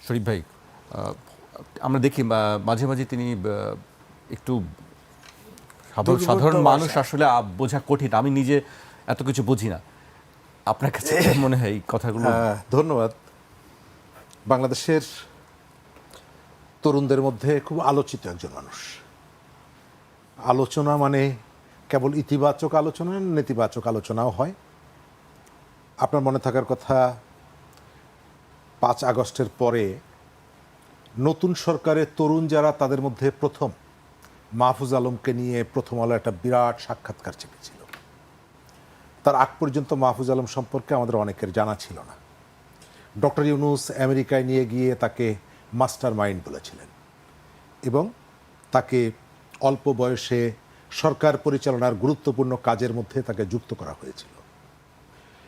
শরীফ ভাই, আমরা দেখি মাঝে মাঝে তিনি একটু সাধারণ মানুষ আসলে বোঝা কঠিন। আমি নিজে এত কিছু বুঝি না, আপনার কাছে মনে হয় এই কথাগুলো? ধন্যবাদ। বাংলাদেশের তরুণদের মধ্যে খুব আলোচিত একজন মানুষ। আলোচনা মানে কেবল ইতিবাচক আলোচনা, নেতিবাচক আলোচনাও হয়। আপনার মনে থাকার কথা, 5 আগস্টের পরে নতুন সরকারের তরুণ যারা, তাদের মধ্যে প্রথম মাহফুজ আলমকে নিয়ে প্রথম আলো একটা বিরাট সাক্ষাৎকার চেপেছিল। তার আগ পর্যন্ত মাহফুজ আলম সম্পর্কে আমাদের অনেকের জানা ছিল না। ডক্টর ইউনূস আমেরিকায় নিয়ে গিয়ে তাকে মাস্টার মাইন্ড বলেছিলেন এবং তাকে অল্প বয়সে সরকার পরিচালনার গুরুত্বপূর্ণ কাজের মধ্যে তাকে যুক্ত করা হয়েছিল।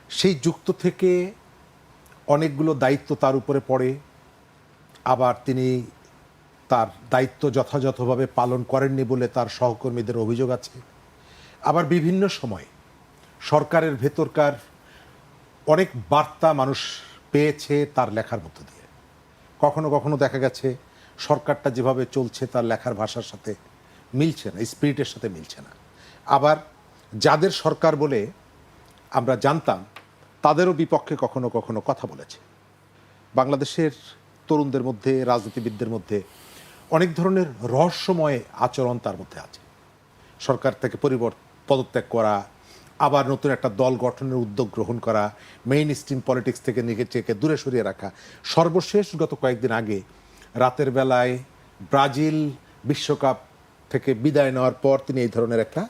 সেই যুক্ত থেকে অনেকগুলো দায়িত্ব তার উপরে পড়ে, আবার তিনি তার দায়িত্ব যথাযথভাবে পালন করেননি বলে তার সহকর্মীদের অভিযোগ আছে। আবার বিভিন্ন সময় সরকারের ভেতরকার অনেক বার্তা মানুষ পেয়েছে তার লেখার মধ্য দিয়ে। কখনো কখনো দেখা গেছে সরকারটা যেভাবে চলছে তার লেখার ভাষার সাথে মিলছে না, স্পিরিটের সাথে মিলছে না। আবার যাদের সরকার বলে আমরা জানতাম, তাদেরও বিপক্ষে কখনো কখনো কথা বলেছে। বাংলাদেশের তরুণদের মধ্যে, রাজনীতিবিদদের মধ্যে অনেক ধরনের রহস্যময় আচরণ তার মধ্যে আছে। সরকার থেকে পদত্যাগ করা, আবার নতুন একটা দল গঠনের উদ্যোগ গ্রহণ করা, মেইন স্ট্রিম পলিটিক্স থেকে নিজেকে দূরে সরিয়ে রাখা। সর্বশেষ গত কয়েকদিন আগে রাতের বেলায় ব্রাজিল বিশ্বকাপ থেকে বিদায় নেওয়ার পর তিনি এই ধরনের একটা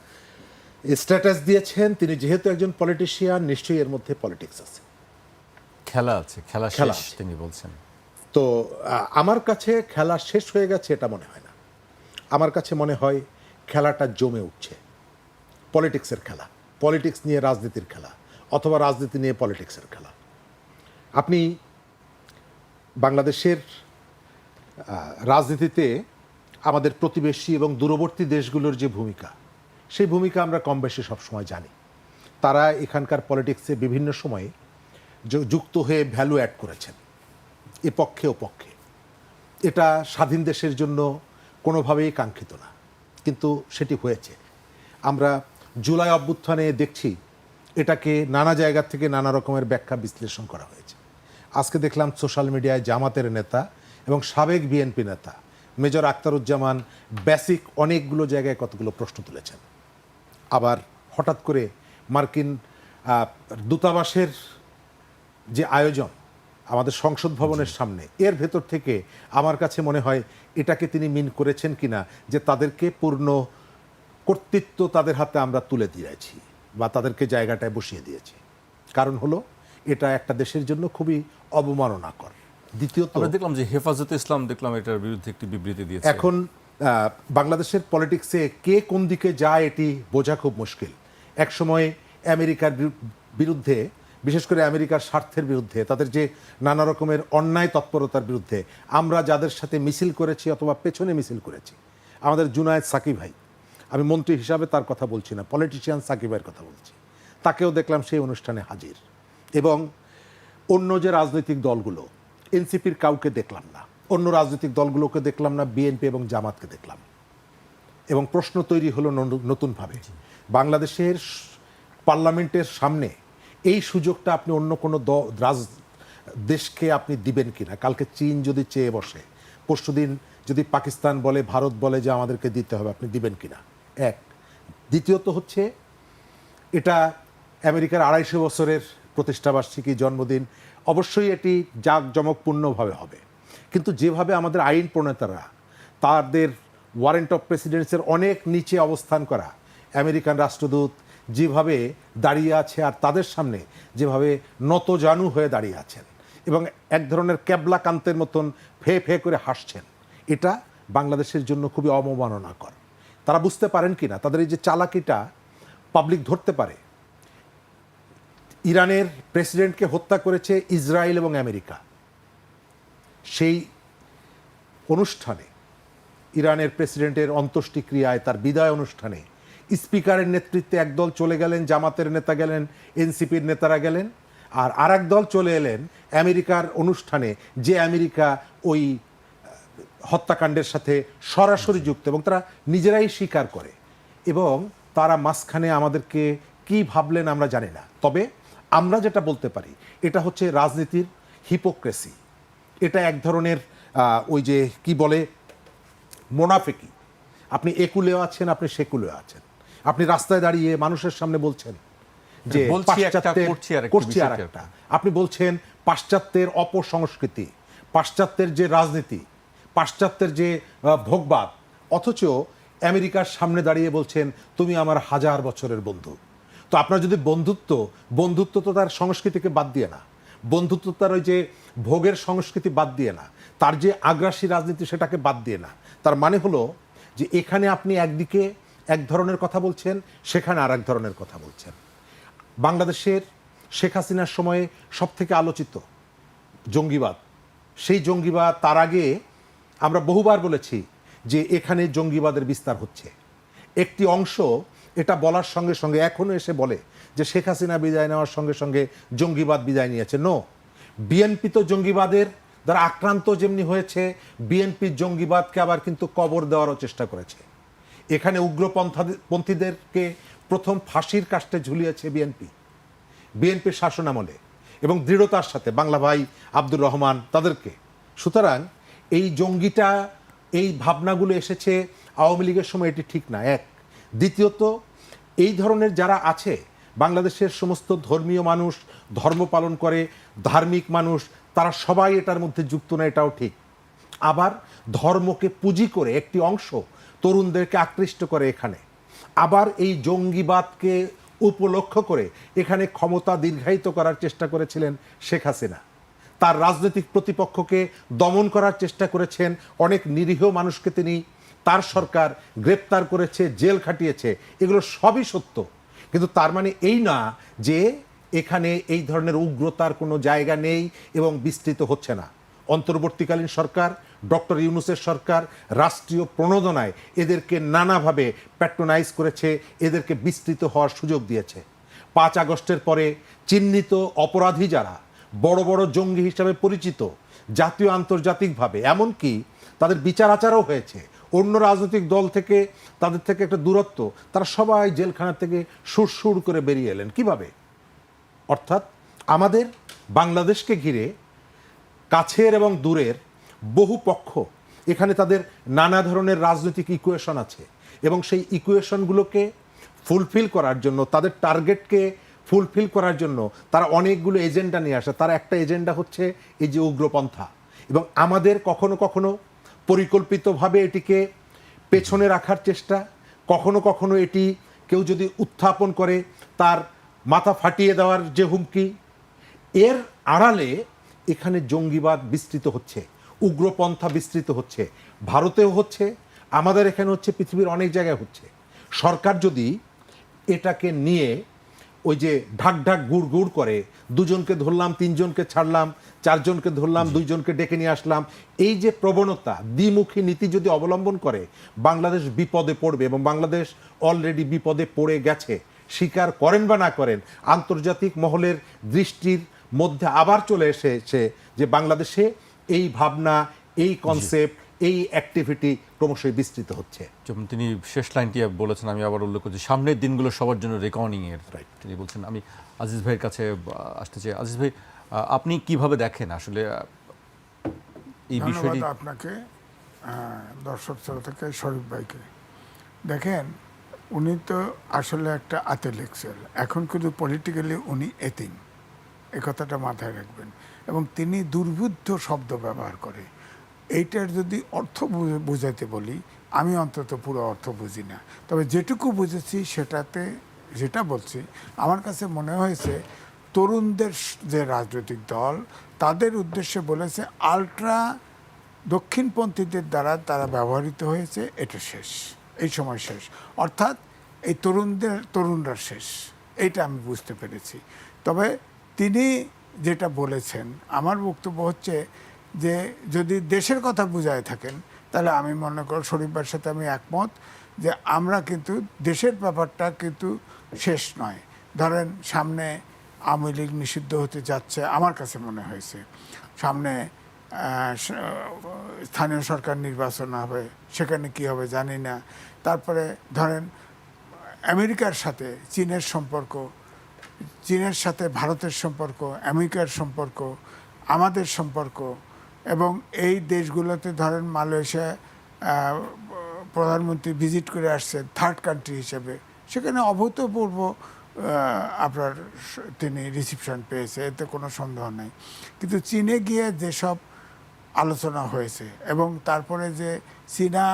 স্ট্যাটাস দিয়েছেন। তিনি যেহেতু একজন পলিটিশিয়ান, নিশ্চয়ই এর মধ্যে পলিটিক্স আছে, খেলা আছে, খেলা শেষ তিনি বলছেন। তো আমার কাছে খেলা শেষ হয়ে গেছে এটা মনে হয় না। আমার কাছে মনে হয় খেলাটা জমে উঠছে। পলিটিক্সের খেলা, পলিটিক্স নিয়ে রাজনীতির খেলা, অথবা রাজনীতি নিয়ে পলিটিক্সের খেলা। আপনি বাংলাদেশের রাজনীতিতে আমাদের প্রতিবেশী এবং দূরবর্তী দেশগুলোর যে ভূমিকা, সেই ভূমিকা আমরা কম বেশি সবসময় জানি। তারা এখানকার পলিটিক্সে বিভিন্ন সময়ে যুক্ত হয়ে ভ্যালু অ্যাড করেছেন, এ পক্ষে ও পক্ষে। এটা স্বাধীন দেশের জন্য কোনোভাবেই কাঙ্ক্ষিত না, কিন্তু সেটি হয়েছে। আমরা জুলাই অভ্যুত্থানে দেখছি এটাকে নানা জায়গা থেকে নানা রকমের ব্যাখ্যা বিশ্লেষণ করা হয়েছে। আজকে দেখলাম সোশ্যাল মিডিয়ায় জামাতের নেতা এবং সাবেক বিএনপি নেতা মেজর আখতারুজ্জামান বেসিক অনেকগুলো জায়গায় কতগুলো প্রশ্ন তুলেছেন। আবার হঠাৎ করে মার্কিন দূতাবাসের যে আয়োজন আমাদের সংসদ ভবনের সামনে, এর ভেতর থেকে আমার কাছে মনে হয় এটাকে তিনি মিন করেছেন কিনা যে তাদেরকে পূর্ণ কর্তৃত্ব তাদের হাতে আমরা তুলে দিয়েছি বা তাদেরকে জায়গাটায় বসিয়ে দিয়েছি। কারণ হলো এটা একটা দেশের জন্য খুবই অবমাননাকর। দ্বিতীয়ত আমরা দেখলাম যে হেফাজতে ইসলাম দেখলাম এটার বিরুদ্ধে একটি বিবৃতি দিয়েছে। এখন বাংলাদেশের পলিটিক্সে কে কোন দিকে যায় এটি বোঝা খুব মুশকিল। একসময় আমেরিকার বিরুদ্ধে, বিশেষ করে আমেরিকার স্বার্থের বিরুদ্ধে, তাদের যে নানা রকমের অন্যায় তৎপরতার বিরুদ্ধে আমরা যাদের সাথে মিছিল করেছি অথবা পেছনে মিছিল করেছি, আমাদের জুনায়েদ সাকিব ভাই, আমি মন্ত্রী হিসাবে তার কথা বলছি না, পলিটিশিয়ান সাকিব ভাইয়ের কথা বলছি, তাকেও দেখলাম সেই অনুষ্ঠানে হাজির। এবং অন্য যে রাজনৈতিক দলগুলো, এনসিপির কাউকে দেখলাম না, অন্য রাজনৈতিক দলগুলোকে দেখলাম না, বিএনপি এবং জামাতকে দেখলাম। এবং প্রশ্ন তৈরি হলো নতুনভাবে, বাংলাদেশের পার্লামেন্টের সামনে এই সুযোগটা আপনি অন্য কোনো দেশকে আপনি দিবেন কিনা? কালকে চীন যদি চেয়ে বসে, পরশুদিন যদি পাকিস্তান বলে, ভারত বলে যে আমাদেরকে দিতে হবে, আপনি দিবেন কিনা? এক। দ্বিতীয়ত হচ্ছে, এটা আমেরিকার 250 বছরের প্রতিষ্ঠাবার্ষিকী, জন্মদিন, অবশ্যই এটি জাঁকজমকপূর্ণভাবে হবে। কিন্তু যেভাবে আমাদের আইন প্রণেতারা তাদের ওয়ারেন্ট অফ প্রেসিডেন্সের অনেক নিচে অবস্থান করা আমেরিকান রাষ্ট্রদূত যেভাবে দাঁড়িয়ে আছে, আর তাদের সামনে যেভাবে নতজানু হয়ে দাঁড়িয়ে আছেন এবং এক ধরনের ক্যাবলাকান্তের মতন ফে ফে করে হাসছেন, এটা বাংলাদেশের জন্য খুবই অবমাননাকর। তারা বুঝতে পারেন কি না তাদের এই যে চালাকিটা পাবলিক ধরতে পারে? ইরানের প্রেসিডেন্টকে হত্যা করেছে ইসরায়েল এবং আমেরিকা। সেই অনুষ্ঠানে, ইরানের প্রেসিডেন্টের অন্ত্যেষ্টিক্রিয়ায়, তার বিদায় অনুষ্ঠানে স্পিকারের নেতৃত্বে একদল চলে গেলেন, জামাতের নেতা গেলেন, এনসিপির নেতারা গেলেন, আর আরেক দল চলে এলেন আমেরিকার অনুষ্ঠানে, যে আমেরিকা ওই হত্যাকাণ্ডের সাথে সরাসরি যুক্ত এবং তারা নিজেরাই স্বীকার করে, এবং তারা মাঝখানে আমাদেরকে কি ভাবলেন আমরা জানি না। তবে আমরা যেটা বলতে পারি, এটা হচ্ছে রাজনীতির হিপোক্রেসি। এটা এক ধরনের ওই যে কি বলে মোনাফেকি। আপনি একুলেও আছেন, আপনি সেকুলেও আছেন। আপনি রাস্তায় দাঁড়িয়ে মানুষের সামনে বলছেন যে বলছি একটা, পাশ্চাত্যের করছি আর একটা, আপনি বলছেন পাশ্চাত্যের অপসংস্কৃতি, পাশ্চাত্যের যে রাজনীতি, পাশ্চাত্যের যে ভোগবাদ, অথচ আমেরিকার সামনে দাঁড়িয়ে বলছেন তুমি আমার 1000 বছরের বন্ধু। তো আপনার যদি বন্ধুত্ব তো তার সংস্কৃতিকে বাদ দিয়ে না, বন্ধুত্ব তার ওই যে ভোগের সংস্কৃতি বাদ দিয়ে না, তার যে আগ্রাসী রাজনীতি সেটাকে বাদ দিয়ে না। তার মানে হলো যে এখানে আপনি একদিকে এক ধরনের কথা বলছেন, সেখানে আর এক ধরনের কথা বলছেন। বাংলাদেশের শেখ হাসিনার সময়ে সবথেকে আলোচিত জঙ্গিবাদ, সেই জঙ্গিবাদ, তার আগে আমরা বহুবার বলেছি যে এখানে জঙ্গিবাদের বিস্তার হচ্ছে। একটি অংশ এটা বলার সঙ্গে সঙ্গে এখনো এসে বলে যে শেখ হাসিনা বিদায় নেওয়ার সঙ্গে সঙ্গে জঙ্গিবাদ বিদায় নিয়েছে। নো, বিএনপি তো জঙ্গিবাদের দ্বারা আক্রান্ত যেমনি হয়েছে, বিএনপির জঙ্গিবাদকে আবার কিন্তু কবর দেওয়ারও চেষ্টা করেছে। এখানে উগ্রপন্থীদেরকে প্রথম ফাঁসির কাস্টে ঝুলিয়েছে বিএনপির শাসনামলে, এবং দৃঢ়তার সাথে বাংলা ভাই আব্দুর রহমান তাদেরকে। সুতরাং এই জঙ্গিটা, এই ভাবনাগুলো এসেছে আওয়ামী লীগের সময়, এটি ঠিক না। এক, দ্বিতীয়ত এই ধরনের যারা আছে, বাংলাদেশের সমস্ত ধর্মীয় মানুষ, ধর্ম পালন করে, ধার্মিক মানুষ, তারা সবাই এটার মধ্যে যুক্ত না, এটাও ঠিক। আবার ধর্মকে পুঁজি করে একটি অংশ তরুণদেরকে আকৃষ্ট করে এখানে। আবার এই জঙ্গিবাদকে উপলক্ষ করে এখানে ক্ষমতা দীর্ঘায়িত করার চেষ্টা করেছিলেন শেখ হাসিনা। তার রাজনৈতিক প্রতিপক্ষকে দমন করার চেষ্টা করেছেন, অনেক নিরীহ মানুষকে তিনি, তার সরকার গ্রেপ্তার করেছে, জেল খাটিয়েছে। এগুলো সবই সত্য, কিন্তু তার মানে এই না যে এখানে এই ধরনের উগ্রতার কোনো জায়গা নেই এবং বিস্তৃত হচ্ছে না। অন্তর্বর্তীকালীন সরকার, ডক্টর ইউনূসের সরকার রাষ্ট্রীয় প্রণোদনায় এদেরকে নানাভাবে প্যাট্রোনাইজ করেছে, এদেরকে বিস্তৃত হওয়ার সুযোগ দিয়েছে। 5 আগস্টের পরে চিহ্নিত অপরাধী যারা বড় বড় জঙ্গি হিসাবে পরিচিত, জাতীয় আন্তর্জাতিকভাবে, এমনকি তাদের বিচার আচারও হয়েছে, অন্য রাজনৈতিক দল থেকে তাদের থেকে একটা দূরত্ব, তারা সবাই জেলখানা থেকে সুরসুর করে বেরিয়ে এলেন। কিভাবে? অর্থাৎ আমাদের বাংলাদেশকে ঘিরে কাছের এবং দূরের বহু পক্ষ, এখানে তাদের নানা ধরনের রাজনৈতিক ইকুয়েশন আছে, এবং সেই ইকুয়েশনগুলোকে ফুলফিল করার জন্য, তাদের টার্গেটকে ফুলফিল করার জন্য তারা অনেকগুলো এজেন্ডা নিয়ে আসে। তার একটা এজেন্ডা হচ্ছে এই যে উগ্রপন্থা, এবং আমাদের কখনো কখনো পরিকল্পিতভাবে এটিকে পেছনে রাখার চেষ্টা, কখনো কখনো এটি কেউ যদি উত্থাপন করে তার মাথা ফাটিয়ে দেওয়ার যে হুমকি। এর আড়ালে এখানে জঙ্গিবাদ বিস্তৃত হচ্ছে, উগ্রপন্থা বিস্তৃত হচ্ছে, ভারতেও হচ্ছে, আমাদের এখানে হচ্ছে, পৃথিবীর অনেক জায়গায় হচ্ছে। সরকার যদি এটাকে নিয়ে ওই যে ঢাক ঢাক গুড় গুড় করে, 2 জনকে ধরলাম, 3 জনকে ছাড়লাম, 4 জনকে ধরলাম, 2 জনকে ডেকে নিয়ে আসলাম, এই যে প্রবণতা, দ্বিমুখী নীতি যদি অবলম্বন করে, বাংলাদেশ বিপদে পড়বে, এবং বাংলাদেশ অলরেডি বিপদে পড়ে গেছে। স্বীকার করেন বা না করেন, আন্তর্জাতিক মহলের দৃষ্টির মধ্যে আবার চলে এসেছে যে বাংলাদেশে এই ভাবনা, এই কনসেপ্ট, এই অ্যাক্টিভিটি ক্রমশই বিস্তৃত হচ্ছে। যেমন তিনি শেষ লাইনটি বলেছেন, আমি আবার উল্লেখ করছি, সামনের দিনগুলো সবার জন্য রেকর্ডিং এর। রাইট, তিনি বলছেন। আমি আজিজ ভাইয়ের কাছে আসতে চাই। আজিজ ভাই, আপনি কিভাবে দেখেন আসলে এই বিষয়টি? ধন্যবাদ আপনাকে, দর্শক শ্রোতাকে, শরীফ ভাইকে। দেখেন, উনি তো আসলে একটা ইন্টেলেকচুয়াল, এখন কিন্তু পলিটিক্যালি উনি এতিম, এ কথাটা মাথায় রাখবেন। এবং তিনি দুর্বুদ্ধ শব্দ ব্যবহার করে। এইটার যদি অর্থ বুঝাইতে বলি, আমি অন্তত পুরো অর্থ বুঝি না, তবে যেটুকু বুঝেছি সেটাতে যেটা বলছি, আমার কাছে মনে হয়েছে তরুণদের যে রাজনৈতিক দল, তাদের উদ্দেশ্যে বলেছে আলট্রা দক্ষিণপন্থীদের দ্বারা তারা ব্যবহৃত হয়েছে, এটা শেষ, এই সময় শেষ, অর্থাৎ এই তরুণরা শেষ, এইটা আমি বুঝতে পেরেছি। তবে তিনি যেটা বলেছেন, আমার বক্তব্য হচ্ছে যে যদি দেশের কথা বুঝায় থাকেন, তাহলে আমি মনে করি শরীফের সাথে আমি একমত যে আমরা কিন্তু দেশের ব্যাপারটা কিন্তু শেষ নয়। ধরেন সামনে আওয়ামী লীগ নিষিদ্ধ হতে যাচ্ছে আমার কাছে মনে হয়েছে। সামনে স্থানীয় সরকার নির্বাচন হবে, সেখানে কি হবে জানি না। তারপরে ধরেন আমেরিকার সাথে চীনের সম্পর্ক, চীনের সাথে ভারতের সম্পর্ক, আমেরিকার সম্পর্ক, আমাদের সম্পর্ক, এবং এই দেশগুলোতে ধরেন মালয়েশিয়া প্রধানমন্ত্রী ভিজিট করে আসছে থার্ড কান্ট্রি হিসেবে, সেখানে অভূতপূর্ব আপনার তিনি রিসিপশন পেয়েছে, এতে কোনো সন্দেহ নাই। কিন্তু চীনে গিয়ে যেসব আলোচনা হয়েছে এবং তারপরে যে চীনা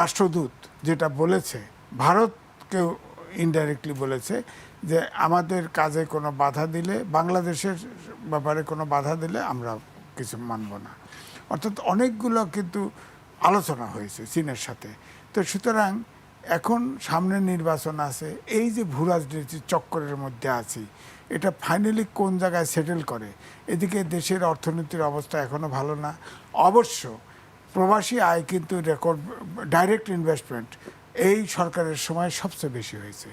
রাষ্ট্রদূত যেটা বলেছে, ভারতকেও ইনডাইরেক্টলি বলেছে যে আমাদের কাজে কোনো বাধা দিলে, বাংলাদেশের ব্যাপারে কোনো বাধা দিলে আমরা কিছু মানব না। অর্থাৎ অনেকগুলো কিন্তু আলোচনা হয়েছে চীনের সাথে। তো সুতরাং এখন সামনে নির্বাচন আছে, এই যে ভূ রাজনীতির চক্করের মধ্যে আছি, এটা ফাইনালি কোন জায়গায় সেটেল করে। এদিকে দেশের অর্থনীতির অবস্থা এখনও ভালো না। অবশ্য প্রবাসী আয় কিন্তু রেকর্ড, ডাইরেক্ট ইনভেস্টমেন্ট এই সরকারের সময় সবচেয়ে বেশি হয়েছে।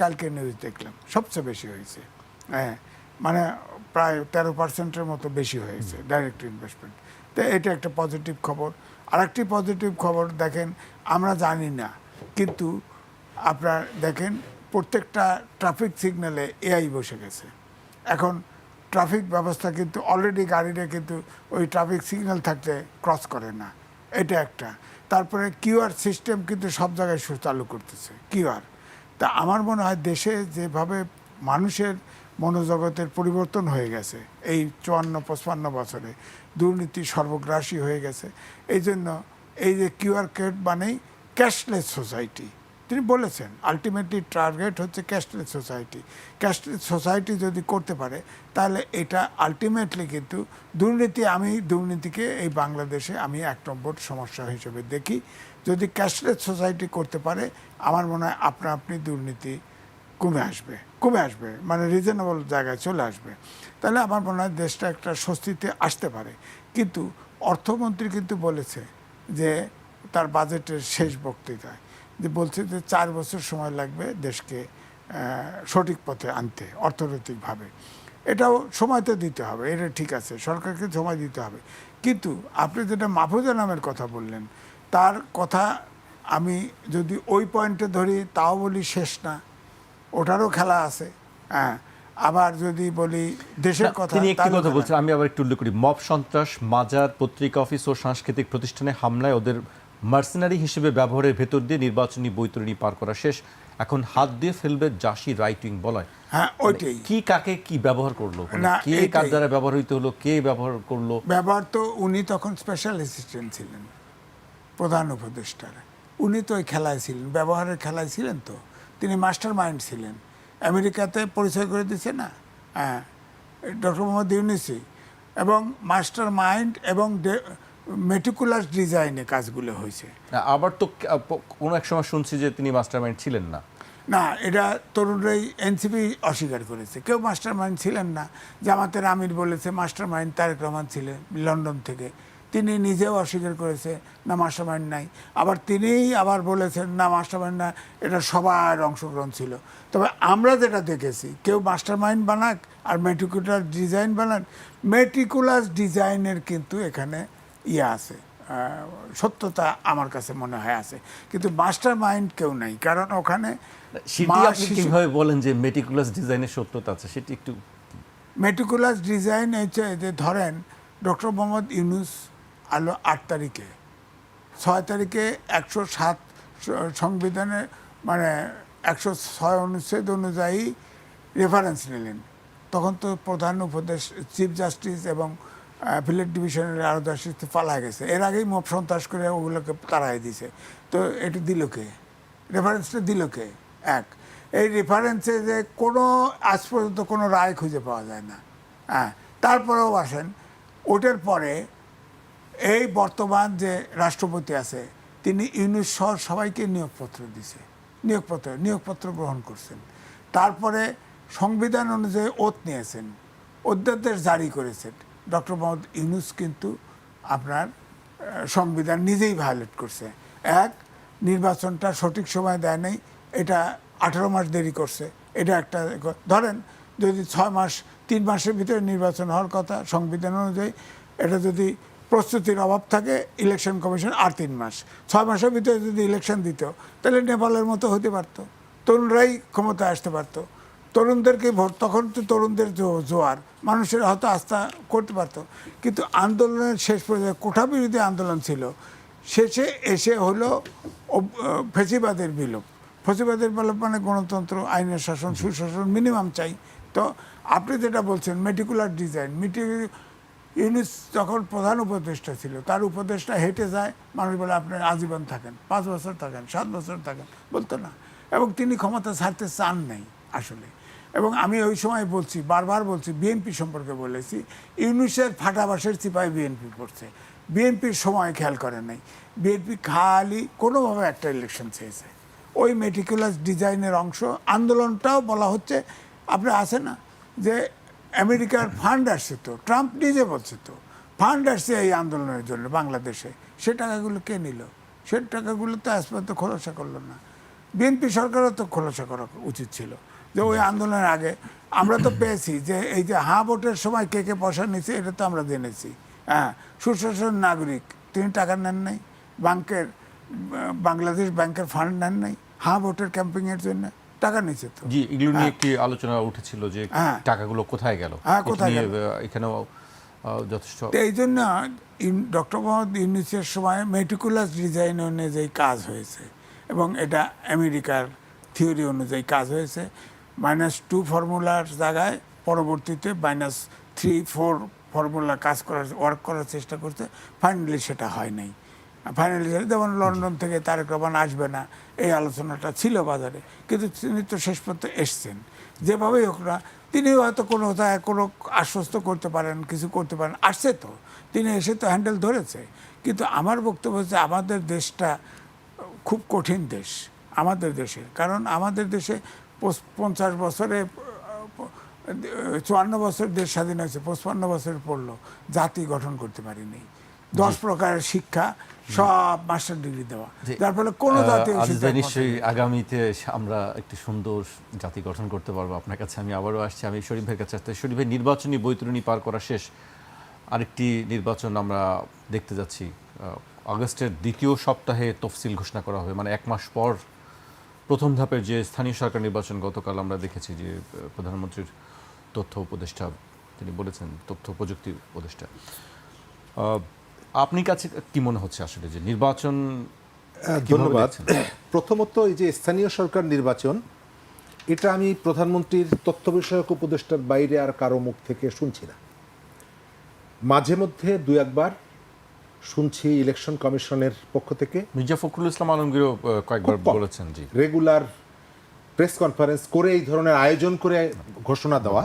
কালকে নিউজ দেখলাম সবচেয়ে বেশি হয়েছে, হ্যাঁ, মানে প্রায় 13% মতো বেশি হয়েছে ডাইরেক্ট ইনভেস্টমেন্ট। তো এটা একটা পজিটিভ খবর। আরেকটি পজিটিভ খবর দেখেন, আমরা জানি না কিন্তু আপনার দেখেন প্রত্যেকটা ট্রাফিক সিগন্যালে এআই বসে গেছে। এখন ট্রাফিক ব্যবস্থা কিন্তু অলরেডি গাড়িটা কিন্তু ওই ট্রাফিক সিগন্যাল থাকতে ক্রস করে না, এটা একটা। তারপরে কিউআর সিস্টেম কিন্তু সব জায়গায় চালু করতেছে কিউআর। তা আমার মনে হয় দেশে যেভাবে মানুষের মনোজগতের পরিবর্তন হয়ে গেছে এই 54-55 বছরে, দুর্নীতি সর্বগ্রাসী হয়ে গেছে, এই জন্য এই যে কিউআর কোড মানেই ক্যাশলেস সোসাইটি। তিনি বলেছেন আলটিমেটলি টার্গেট হচ্ছে ক্যাশলেস সোসাইটি। ক্যাশলেস সোসাইটি যদি করতে পারে তাহলে এটা আলটিমেটলি কিন্তু দুর্নীতি, আমি দুর্নীতিকে এই বাংলাদেশে আমি 1 নম্বর সমস্যা হিসেবে দেখি। যদি ক্যাশলেস সোসাইটি করতে পারে আমার মনে হয় আপনি দুর্নীতি কমে আসবে, মানে রিজনেবল জায়গায় চলে আসবে। তাহলে আমার মনে হয় দেশটা একটা স্বস্তিতে আসতে পারে। কিন্তু অর্থমন্ত্রী কিন্তু বলেছে যে তার বাজেটের শেষ বক্তৃতায় যে বলছে যে 4 বছর সময় লাগবে দেশকে সঠিক পথে আনতে অর্থনৈতিকভাবে। এটাও সময় তো দিতে হবে, এটা ঠিক আছে, সরকারকে সময় দিতে হবে। কিন্তু আপনি যেটা মাহফুজা নামের কথা বললেন, তার কথা আমি যদি ওই পয়েন্টে ধরি তাও বলি শেষ না, ওটারও খেলা আছে। হ্যাঁ, আবার যদি বলি দেশের কথা, তিনি একটি কথা বলছেন, আমি আবার একটু উল্লেখ করি। মব সন্ত্রাস, মাজার, পত্রিকা অফিস ও সাংস্কৃতিক প্রতিষ্ঠানে হামলায় ওদের মার্সেনারি হিসেবে ব্যবহারের ভেতর দিয়ে নির্বাচনী বৈতরণী পার করা শেষ, এখন হাত দিয়ে ফেলবে জাসি রাইট উইং বলয়। হ্যাঁ, ওইটাই কি কাকে কি ব্যবহার করলো, কে কার দ্বারা ব্যবহার হইতে হলো, কে ব্যবহার করলো? ব্যবহার তো উনি তখন স্পেশাল অ্যাসিস্ট্যান্ট ছিলেন প্রধান উপদেষ্টার, উনি তো ওই খেলায় ছিলেন, ব্যবহারের খেলায় ছিলেন। তো তিনি মাস্টার মাইন্ড ছিলেন। আমেরিকাতে পরিচয় করে দিচ্ছে না, হ্যাঁ, ডক্টর মোহাম্মদ ইউনূসই, এবং মাস্টার মাইন্ড এবং মেটিকুলাস ডিজাইনে কাজগুলো হয়েছে। আবার তো কোনো এক সময় শুনছি যে তিনি মাস্টার মাইন্ড ছিলেন না। না, এটা তরুণরাই এনসিপি অস্বীকার করেছে, কেউ মাস্টার মাইন্ড ছিলেন না। জামাতের আমির বলেছে মাস্টার মাইন্ড তারেক রহমান ছিলেন লন্ডন থেকে, তিনি নিজেও অস্বীকার করেছে না মাস্টার মাইন্ড নাই। আবার তিনিই আবার বলেছেন না মাস্টার মাইন্ড না, এটা সবার অংশগ্রহণ ছিল। তবে আমরা যেটা দেখেছি, কেউ মাস্টার মাইন্ড বানাক আর মেটিকুলাস ডিজাইন বানাক, মেটিকুলাস ডিজাইনের কিন্তু এখানে আছে, সত্যতা আমার কাছে মনে হয় আছে, কিন্তু মাস্টার মাইন্ড কেউ নাই। কারণ ওখানে আপনি কিভাবে বলেন যে মেটিকুলাস ডিজাইনের সত্যতা আছে, সেটি একটু। মেটিকুলাস ডিজাইন হচ্ছে যে ধরেন ডক্টর মোহাম্মদ ইউনূস আলো 8 তারিখে, 6 তারিখে 107 সংবিধানে মানে 106 অনুচ্ছেদ অনুযায়ী রেফারেন্স নিলেন। তখন তো প্রধান চিফ জাস্টিস এবং অ্যাপিলেট ডিভিশনের আরও জাস্টিস পালা গেছে, এর আগেই মব সন্ত্রাস করে ওগুলোকে তাড়াই দিছে। তো এটা দিল কে, রেফারেন্সটা দিল কে? এক, এই রেফারেন্সে যে কোনো আজ পর্যন্ত কোনো রায় খুঁজে পাওয়া যায় না। হ্যাঁ, তারপরেও আসেন ওটার পরে এই বর্তমান যে রাষ্ট্রপতি আছে তিনি ইউনূস সহ সবাইকে নিয়োগপত্র দিছে, নিয়োগপত্র গ্রহণ করছেন। তারপরে সংবিধান অনুযায়ী ওথ নিয়েছেন, অধ্যাদেশ জারি করেছেন। ডক্টর মোহাম্মদ ইউনূস কিন্তু আপনার সংবিধান নিজেই ভায়োলেট করছে। এক, নির্বাচনটা সঠিক সময় দেয় নাই, এটা 18 মাস দেরি করছে, এটা একটা ধরেন যদি 6 মাস 3 মাসের ভিতরে নির্বাচন হওয়ার কথা সংবিধান অনুযায়ী, এটা যদি প্রস্তুতির অভাব থাকে ইলেকশন কমিশন আর 3 মাস, 6 মাসের ভিতরে যদি ইলেকশন দিত তাহলে নেপালের মতো হতে পারতো, তরুণরাই ক্ষমতায় আসতে পারতো, তরুণদেরকে ভোট, তখন তো তরুণদের জোয়ার, মানুষের হয়তো আস্থা করতে পারতো। কিন্তু আন্দোলনের শেষ পর্যায়ে কোঠা বিরোধী আন্দোলন ছিল, শেষে এসে হলো ফেসিবাদের বিলোপ। ফেসিবাদের বিলোপ মানে গণতন্ত্র, আইনের শাসন, সুশাসন মিনিমাম চাই। তো আপনি যেটা বলছেন মেটিকুলার ডিজাইন, ইউনুস যখন প্রধান উপদেষ্টা ছিল তার উপদেষ্টা হেঁটে যায়, মানুষ বলে আপনি আজীবন থাকেন, 5 বছর থাকেন, 7 বছর থাকেন, বলতো না। এবং তিনি ক্ষমতা ছাড়তে চান নাই আসলে। এবং আমি ওই সময় বলছি, বারবার বলছি, বিএনপি সম্পর্কে বলেছি, ইউনুসের ফাটাবাসের চিপায় বিএনপি পড়ছে, বিএনপির সময় খেয়াল করে নাই। বিএনপি খালি কোনোভাবে একটা ইলেকশন চেয়েছে, ওই মেটিকুলাস ডিজাইনের অংশ। আন্দোলনটাও বলা হচ্ছে, আপনি আছে না যে আমেরিকার ফান্ড আসছে, তো ট্রাম্প নিজে বলছে তো ফান্ড আসছে এই আন্দোলনের জন্য বাংলাদেশে, সে টাকাগুলো কে নিল? সে টাকাগুলো তো আজ পর্যন্ত খোলাসা করলো না। বিএনপি সরকারও তো খোলাসা করা উচিত ছিল যে ওই আন্দোলনের আগে আমরা তো পেয়েছি যে এই যে ভোটের সময় কে কে পয়সা নিচ্ছে, এটা তো আমরা জেনেছি। হ্যাঁ, সুশাসন নাগরিক, তিনি টাকা নেন নাই, বাংলাদেশ ব্যাংকের ফান্ড নেন নাই, ভোটের ক্যাম্পিংয়ের জন্য টাকা নিচ্ছে তো। জি, এগুলো নিয়ে একটি আলোচনা উঠেছিল যে টাকাগুলো কোথায় গেল, কোথায় গেল এখানেও যথেষ্ট। এই জন্য ডক্টর মোহাম্মদ ইউনূসের সময় মেটিকুলাস ডিজাইন অনুযায়ী কাজ হয়েছে, এবং এটা আমেরিকার থিওরি অনুযায়ী কাজ হয়েছে। -2 ফর্মুলার জায়গায় পরবর্তীতে -3-4 ফর্মুলা ওয়ার্ক করার চেষ্টা করছে, ফাইনালি সেটা হয় নাই। ফাইনালি যেমন লন্ডন থেকে তারেক রহমান আসবে না এই আলোচনাটা ছিল বাজারে, কিন্তু তিনি তো শেষ পর্যন্ত এসছেন। যেভাবেই হোক না, তিনি হয়তো কোনো আশ্বস্ত করতে পারেন, কিছু করতে পারেন, আসছে তো, তিনি এসে তো হ্যান্ডেল ধরেছে। কিন্তু আমার বক্তব্য হচ্ছে আমাদের দেশটা খুব কঠিন দেশ, আমাদের দেশে। কারণ আমাদের দেশে 50 বছরে 54 বছর দেশ স্বাধীন হয়েছে, 55 বছর পড়লো, জাতি গঠন করতে পারিনি। 10 প্রকারের শিক্ষা, সব মাস্টার ডিগ্রি দেওয়া, যার ফলে কোনো জাতি নিশ্চয়ই আগামীতে আমরা একটি সুন্দর জাতি গঠন করতে পারবো। আপনার কাছে আমি আবারও আসছি, আমি শরীফ ভাইয়ের কাছে আসতে। শরীফ ভাই, নির্বাচনী বৈতরণী পার করা শেষ, আরেকটি নির্বাচন আমরা দেখতে যাচ্ছি। আগস্টের 2য় সপ্তাহে তফসিল ঘোষণা করা হবে, মানে 1 মাস পর প্রথম ধাপের যে স্থানীয় সরকার নির্বাচন। গতকাল আমরা দেখেছি যে প্রধানমন্ত্রীর তথ্য উপদেষ্টা তিনি বলেছেন, তথ্য প্রযুক্তি উপদেষ্টা। আপনি কাছে কি মনে হচ্ছে আসলে যে নির্বাচন? ধন্যবাদ। প্রথমত, এই যে স্থানীয় সরকার নির্বাচন, এটা আমি প্রধানমন্ত্রীর তথ্য বিষয়ক উপদেষ্টার বাইরে আর কারো মুখ থেকে শুনছি না। মাঝে মধ্যে 2-1বার শুনছি ইলেকশন কমিশনের পক্ষ থেকে, মির্জা ফখরুল ইসলাম আলমগীরও কয়েকবার বলেছেন। জি, রেগুলার প্রেস কনফারেন্স করে এই ধরনের আয়োজন করে ঘোষণা দেওয়া,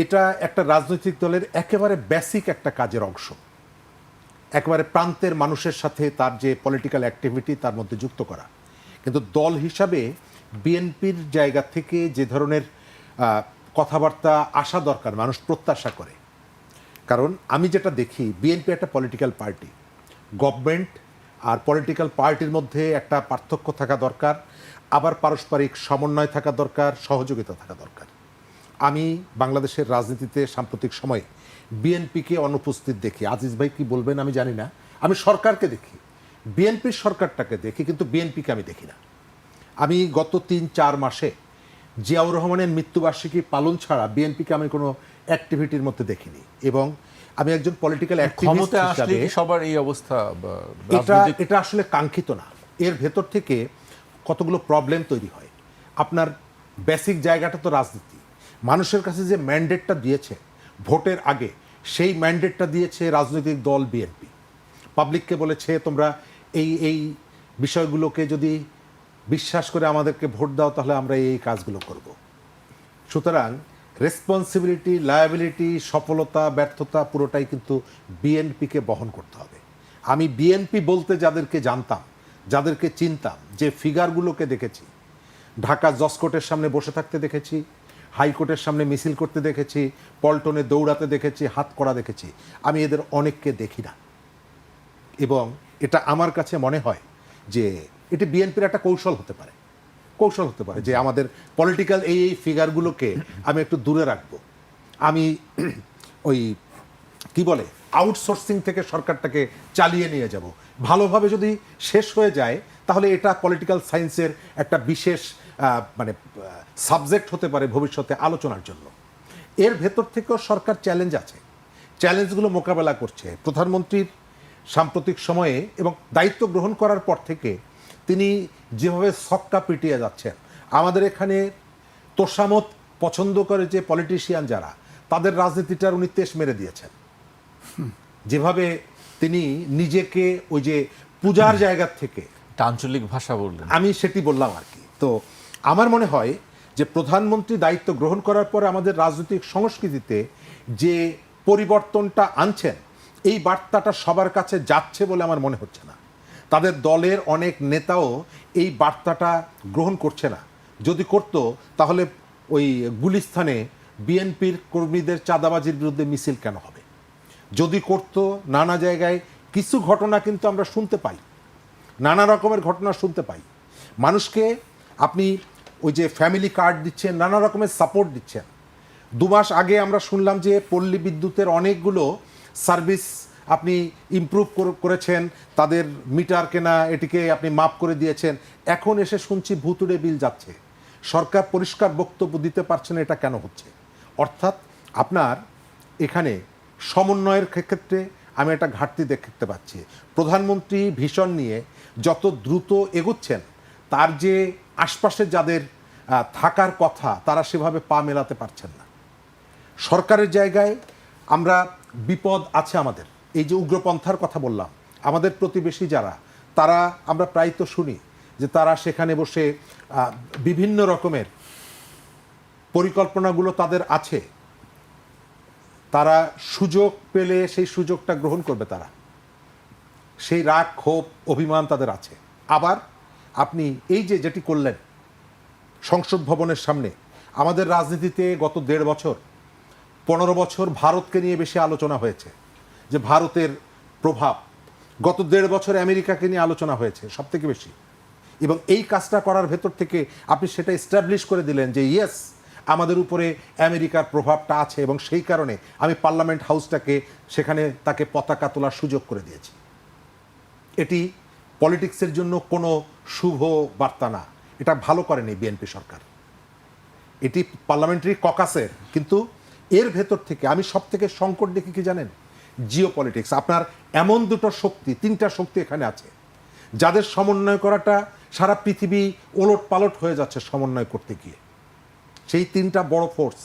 এটা একটা রাজনৈতিক দলের একেবারে বেসিক একটা কাজের অংশ। একেবারে প্রান্তের মানুষের সাথে তার যে পলিটিক্যাল অ্যাক্টিভিটি তার মধ্যে যুক্ত করা। কিন্তু দল হিসাবে বিএনপির জায়গা থেকে যে ধরনের কথাবার্তা আসা দরকার, মানুষ প্রত্যাশা করে। কারণ আমি যেটা দেখি, বিএনপি একটা পলিটিক্যাল পার্টি, গভর্নমেন্ট আর পলিটিক্যাল পার্টির মধ্যে একটা পার্থক্য থাকা দরকার, আবার পারস্পরিক সমন্বয় থাকা দরকার, সহযোগিতা থাকা দরকার। আমি বাংলাদেশের রাজনীতিতে সাম্প্রতিক সময়ে বিএনপিকে অনুপস্থিত দেখি। আজিজ ভাই কি বলবেন আমি জানি না, আমি সরকারকে দেখি, বিএনপির সরকারটাকে দেখি, কিন্তু বিএনপিকে আমি দেখি না। আমি গত 3-4 মাসে জিয়াউর রহমানের মৃত্যুবার্ষিকী পালন ছাড়া বিএনপিকে আমি কোনো অ্যাক্টিভিটির মধ্যে দেখিনি। এবং আমি একজন পলিটিক্যাল অ্যাক্টিভিস্ট হিসেবে সবার এই অবস্থা, এটা আসলে কাঙ্ক্ষিত না। এর ভেতর থেকে কতগুলো প্রবলেম তৈরি হয়। আপনার বেসিক জায়গাটা তো রাজনীতি। মানুষের কাছে যে ম্যান্ডেটটা দিয়েছে ভোটের আগে, সেই ম্যান্ডেটটা দিয়েছে রাজনৈতিক দল বিএনপি। পাবলিককে বলেছে তোমরা এই বিষয়গুলোকে যদি বিশ্বাস করে আমাদেরকে ভোট দাও তাহলে আমরা এই কাজগুলো করব। সুতরাং রেসপন্সিবিলিটি, লায়াবিলিটি, সফলতা, ব্যর্থতা পুরোটাই কিন্তু বিএনপিকে বহন করতে হবে। আমি বিএনপি বলতে যাদেরকে জানতাম, যাদেরকে চিনতাম, যে ফিগারগুলোকে দেখেছি, ঢাকা জজকোর্টের সামনে বসে থাকতে দেখেছি, হাইকোর্টের সামনে মিছিল করতে দেখেছি, পল্টনে দৌড়াতে দেখেছি, হাত করা দেখেছি, আমি এদের অনেককে দেখি না। এবং এটা আমার কাছে মনে হয় যে এটি বিএনপির একটা কৌশল হতে পারে। কৌশল হতে পারে যে আমাদের পলিটিক্যাল এই ফিগারগুলোকে আমি একটু দূরে রাখবো, আমি ওই কি বলে আউটসোর্সিং থেকে সরকারটাকে চালিয়ে নিয়ে যাব। ভালোভাবে যদি শেষ হয়ে যায় তাহলে এটা পলিটিক্যাল সায়েন্সের একটা বিশেষ মানে সাবজেক্ট হতে পারে ভবিষ্যতে আলোচনার জন্য। এর ভেতর থেকেও সরকার চ্যালেঞ্জ আছে, চ্যালেঞ্জগুলো মোকাবেলা করছে। প্রধানমন্ত্রীর সাম্প্রতিক সময়ে এবং দায়িত্ব গ্রহণ করার পর থেকে তিনি যেভাবে ছক্কা পিটিয়ে যাচ্ছেন, আমাদের এখানে তোষামত পছন্দ করে যে পলিটিশিয়ান যারা, তাদের রাজনীতিটার উনি তেশ মেরে দিয়েছেন। যেভাবে তিনি নিজেকে ওই যে পূজার জায়গা থেকে, একটা আঞ্চলিক ভাষা বললেন, আমি সেটি বললাম আর কি। তো আমার মনে হয় যে প্রধানমন্ত্রী দায়িত্ব গ্রহণ করার পরে আমাদের রাজনৈতিক সংস্কৃতিতে যে পরিবর্তনটা আনছেন, এই বার্তাটা সবার কাছে যাচ্ছে বলে আমার মনে হচ্ছে না। তাদের দলের অনেক নেতাও এই বার্তাটা গ্রহণ করছে না। যদি করত তাহলে ওই গুলিস্তানে বিএনপির কর্মীদের চাঁদাবাজির বিরুদ্ধে মিছিল কেন হবে? যদি করত, নানা জায়গায় কিছু ঘটনা কিন্তু আমরা শুনতে পাই, নানা রকমের ঘটনা শুনতে পাই। মানুষকে আপনি ওই যে ফ্যামিলি কার্ড দিচ্ছেন, নানা রকমের সাপোর্ট দিচ্ছেন। 2 মাস আগে আমরা শুনলাম যে পল্লী বিদ্যুতের অনেকগুলো সার্ভিস আপনি ইমপ্রুভ করেছেন, তাদের মিটার কেনা এটিকে আপনি মাপ করে দিয়েছেন। এখন এসে শুনছি ভুতুড়ে বিল যাচ্ছে। সরকার পরিষ্কার বক্তব্য দিতে পারছে না, এটা কেন হচ্ছে? অর্থাৎ আপনার এখানে সমন্বয়ের ক্ষেত্রে আমি একটা ঘাটতি দেখতে পাচ্ছি। প্রধানমন্ত্রী ভিশন নিয়ে যত দ্রুত এগোচ্ছেন, তার যে আশপাশে যাদের থাকার কথা তারা সেভাবে পা মেলাতে পারছেন না। সরকারের জায়গায় আমরা বিপদ আছে আমাদের। এই যে উগ্রপন্থার কথা বললাম, আমাদের প্রতিবেশী যারা, তারা আমরা প্রায় তো শুনি যে তারা সেখানে বসে বিভিন্ন রকমের পরিকল্পনাগুলো তাদের আছে, তারা সুযোগ পেলে সেই সুযোগটা গ্রহণ করবে। তারা সেই রাগ, ক্ষোভ, অভিমান তাদের আছে। আবার আপনি এই যে যেটি করলেন সংসদ ভবনের সামনে, আমাদের রাজনীতিতে গত 1.5 বছর 15 বছর ভারতকে নিয়ে বেশি আলোচনা হয়েছে, যে ভারতের প্রভাব। গত 1.5 বছর আমেরিকাকে নিয়ে আলোচনা হয়েছে সব থেকে বেশি। এবং এই কাজটা করার ভেতর থেকে আপনি সেটা এস্টাবলিশ করে দিলেন যে ইয়েস, আমাদের উপরে আমেরিকার প্রভাবটা আছে, এবং সেই কারণে আমি পার্লামেন্ট হাউসটাকে সেখানে তাকে পতাকা তোলার সুযোগ করে দিয়েছি। এটি পলিটিক্সের জন্য কোনো শুভ বার্তা না, এটা ভালো করেনি বিএনপি সরকার। এটি পার্লামেন্টারি ককাসের, কিন্তু এর ভেতর থেকে আমি সব থেকে সংকট দেখি কি জানেন? জিও পলিটিক্স। আপনার এমন দুটো শক্তি, 3টা শক্তি এখানে আছে, যাদের সমন্বয় করাটা সারা পৃথিবী ওলট পালট হয়ে যাচ্ছে সমন্বয় করতে গিয়ে। সেই 3টা বড় ফোর্স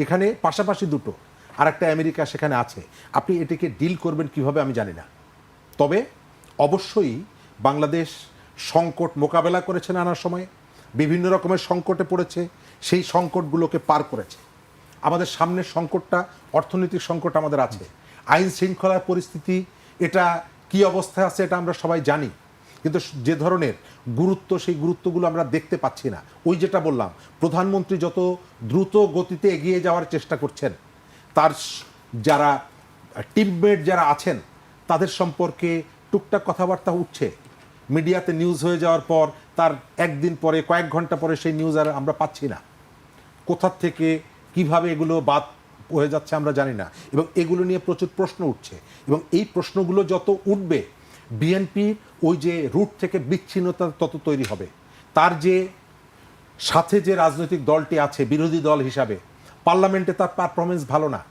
এখানে, পাশাপাশি দুটো, আর একটা আমেরিকা সেখানে আছে। আপনি এটিকে ডিল করবেন কিভাবে আমি জানি না। তবে অবশ্যই বাংলাদেশ সংকট মোকাবেলা করেছে নানা সময়ে, বিভিন্ন রকমের সংকটে পড়েছে, সেই সংকটগুলোকে পার করেছে। আমাদের সামনের সংকটটা অর্থনৈতিক সংকট আমাদের আছে, আইন শৃঙ্খলার পরিস্থিতি এটা কি অবস্থায় আছে এটা আমরা সবাই জানি, কিন্তু যে ধরনের গুরুত্ব, সেই গুরুত্বগুলো আমরা দেখতে পাচ্ছি না। ওই যেটা বললাম, প্রধানমন্ত্রী যত দ্রুত গতিতে এগিয়ে যাওয়ার চেষ্টা করছেন, তার যারা টিমমেট যারা আছেন তাদের সম্পর্কে টুকটাক কথাবার্তা উঠছে, মিডিয়াতে নিউজ হয়ে যাওয়ার পর তার একদিন পরে, কয়েক ঘন্টা পরে সেই নিউজ আর আমরা পাচ্ছি না। কোথা থেকে কিভাবে এগুলো বাদ হয়ে যাচ্ছে আমরা জানি না, এবং এগুলো নিয়ে প্রচুর প্রশ্ন উঠছে। এবং এই প্রশ্নগুলো যত উঠবে, বিএনপির ওই যে রুট থেকে বিচ্ছিন্নতা তত তৈরি হবে। তার যে সাথে যে রাজনৈতিক দলটি আছে বিরোধী দল হিসাবে, পার্লামেন্টে তার পারফরমেন্স ভালো না,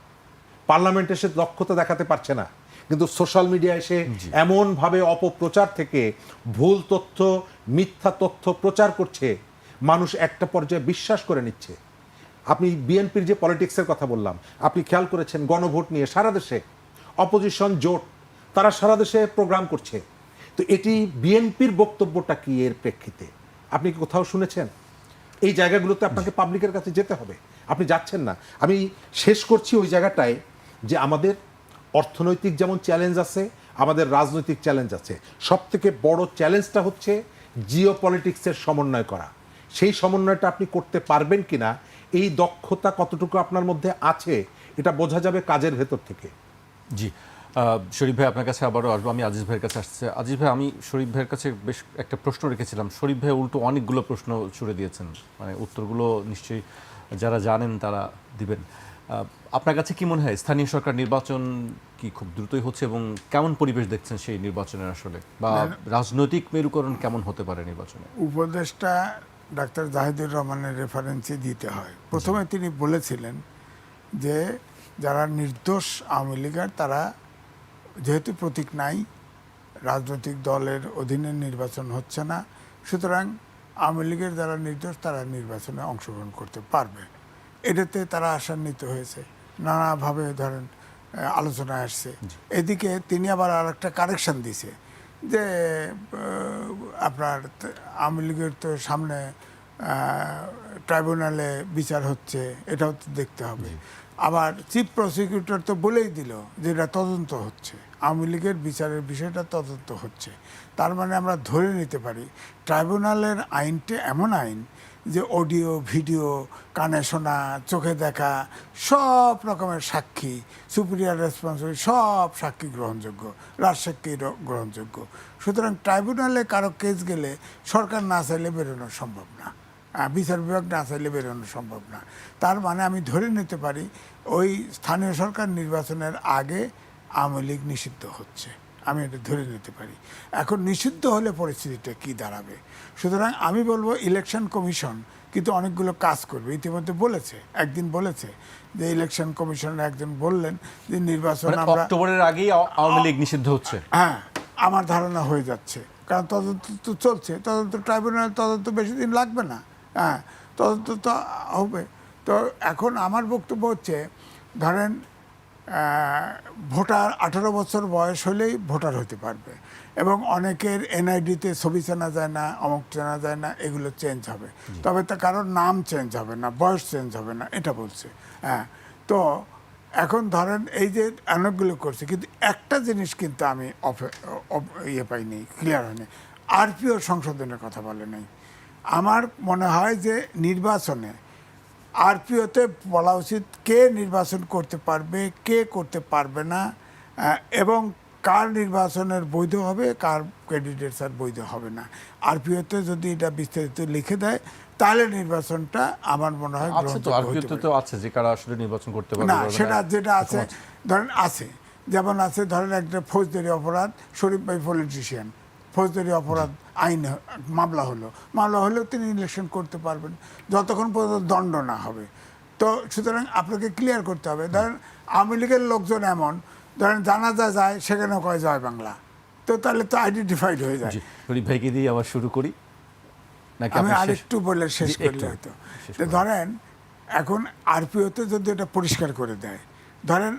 পার্লামেন্টে সে দক্ষতা দেখাতে পারছে না, কিন্তু সোশ্যাল মিডিয়া এসে এমনভাবে অপপ্রচার থেকে ভুল তথ্য, মিথ্যা তথ্য প্রচার করছে, মানুষ একটা পর্যায়ে বিশ্বাস করে নিচ্ছে। আপনি বিএনপির যে পলিটিক্সের কথা বললাম, আপনি খেয়াল করেছেন গণভোট নিয়ে সারা দেশে অপোজিশন জোট, তারা সারা দেশে প্রোগ্রাম করছে। তো এটি বিএনপির বক্তব্যটা কি এর প্রেক্ষিতে আপনি কি কোথাও শুনেছেন? এই জায়গাগুলোতে আপনাকে পাবলিকের কাছে যেতে হবে, আপনি যাচ্ছেন না। আমি শেষ করছি ওই জায়গাটায় যে আমাদের অর্থনৈতিক যেমন চ্যালেঞ্জ আছে, আমাদের রাজনৈতিক চ্যালেঞ্জ আছে। সব থেকে বড় চ্যালেঞ্জটা হচ্ছে জিও পলিটিক্সের সমন্বয় করা। সেই সমন্বয়টা আপনি করতে পারবেন কিনা, এই দক্ষতা কতটুকু আপনার মধ্যে আছে, এটা বোঝা যাবে কাজের ভেতর থেকে। জি, শরীফ ভাই আপনার কাছে আবারও আসবো, আমি আজিজ ভাইয়ের কাছে আসছে। আজিজ ভাই, আমি শরীফ ভাইয়ের কাছে বেশ একটা প্রশ্ন রেখেছিলাম, শরীফ ভাই উল্টো অনেকগুলো প্রশ্ন ছুড়ে দিয়েছেন, মানে উত্তরগুলো নিশ্চয়ই যারা জানেন তারা দিবেন। আপনার কাছে কি মনে হয় স্থানীয় সরকার নির্বাচন কি খুব দ্রুতই হচ্ছে এবং কেমন পরিবেশ দেখছেন সেই নির্বাচনের আসলে, বা রাজনৈতিক মেরুকরণ কেমন হতে পারে নির্বাচনে? উপদেষ্টা ডাক্তার জাহিদুর রহমানের রেফারেন্সই দিতে হয়। প্রথমে তিনি বলেছিলেন যে যারা নির্দোষ আওয়ামী লীগের, তারা যেহেতু প্রতীক নাই, রাজনৈতিক দলের অধীনে নির্বাচন হচ্ছে না, সুতরাং আওয়ামী লীগের যারা নির্দোষ তারা নির্বাচনে অংশগ্রহণ করতে পারবে। এটাতে তারা আশান্বিত হয়েছে, নানাভাবে ধরেন আলোচনায় আসছে। এদিকে তিনি আবার আর একটা কারেকশন দিছে যে আপনার আওয়ামী লীগের তো সামনে ট্রাইব্যুনালে বিচার হচ্ছে, এটাও তো দেখতে হবে। আবার চিফ প্রসিকিউটর তো বলেই দিল যে এটা তদন্ত হচ্ছে, আওয়ামী লীগের বিচারের বিষয়টা তদন্ত হচ্ছে। তার মানে আমরা ধরে নিতে পারি ট্রাইব্যুনালের আইনটা এমন আইন যে অডিও, ভিডিও, কানে শোনা, চোখে দেখা সব রকমের সাক্ষী, সুপিরিয়র রেসপন্সিবিলিটি, সব সাক্ষী গ্রহণযোগ্য, রাজসাক্ষী গ্রহণযোগ্য। সুতরাং ট্রাইব্যুনালে কারো কেস গেলে সরকার না চাইলে বেরোনো সম্ভব না, বিচার বিভাগ না চাইলে বেরোনো সম্ভব না। তার মানে আমি ধরে নিতে পারি ওই স্থানীয় সরকার নির্বাচনের আগে আওয়ামী লীগ নিষিদ্ধ হচ্ছে, আমি এটা ধরে নিতে পারি। এখন নিষিদ্ধ হলে পরিস্থিতিটা কি দাঁড়াবে? সুতরাং আমি বলবো ইলেকশন কমিশন কিন্তু অনেকগুলো কাজ করবে। ইতিমধ্যে বলেছে, একদিন বলেছে যে ইলেকশন কমিশনের একজন বললেন যে নির্বাচন আমরা অক্টোবরের আগেই আওয়ামী লীগ নিষিদ্ধ হচ্ছে। হ্যাঁ, আমার ধারণা হয়ে যাচ্ছে, কারণ তদন্ত তো চলছে, তদন্ত ট্রাইব্যুনাল তদন্ত বেশি দিন লাগবে না। হ্যাঁ, তদন্ত তো হবে। তো এখন আমার বক্তব্য হচ্ছে, ধরেন ভোটার 18 বছর বয়স হলেই ভোটার হতে পারবে, এবং অনেকের এনআইডিতে ছবি চেনা যায় না, অমুক চেনা যায় না, এগুলো চেঞ্জ হবে। তবে তা কারোর নাম চেঞ্জ হবে না, বয়স চেঞ্জ হবে না, এটা বলছে। হ্যাঁ, তো এখন ধরেন এই যে অনেকগুলো করছে, কিন্তু একটা জিনিস কিন্তু আমি ইয়ে পাইনি, ক্লিয়ার হয়নি, আরপিও সংশোধনের কথা বলে নাই। আমার মনে হয় যে নির্বাচনে আরপিওতে বলা উচিত কে নির্বাচন করতে পারবে, কে করতে পারবে না, এবং কার নির্বাচনের বৈধ হবে, কার ক্যান্ডিডেটস আর বৈধ হবে না। আরপিওতে যদি এটা বিস্তারিত লিখে দেয় তাহলে নির্বাচনটা আমার মনে হয় আরপিওতে তো আছে যে কারা আসলে নির্বাচন করতে পারবে না, সেটা যেটা আছে ধরেন আছে, যেমন আছে ধরেন একটা ফৌজদারি অপরাধ, শরীফ ভাই পলিটিশিয়ান, ফৌজদারি অপরাধ আইন মামলা হলেও তিনি ইলেকশন করতে পারবেন যতক্ষণ পর্যন্ত দণ্ড না হবে। তো সুতরাং আপনাকে ক্লিয়ার করতে হবে। ধরেন আওয়ামী লীগের লোকজন এমন, ধরেন জানাজা যায় সেখানে কয় জয় বাংলা, তো তাহলে তো আইডেন্টিফাইড হয়ে যায়। শরীফ ভাইকে দিয়ে আবার শুরু করি নাকি আমি আরেকটু বলে শেষ করলে হয়তো। ধরেন এখন আরপিওতে যদি এটা পরিষ্কার করে দেয়, ধরেন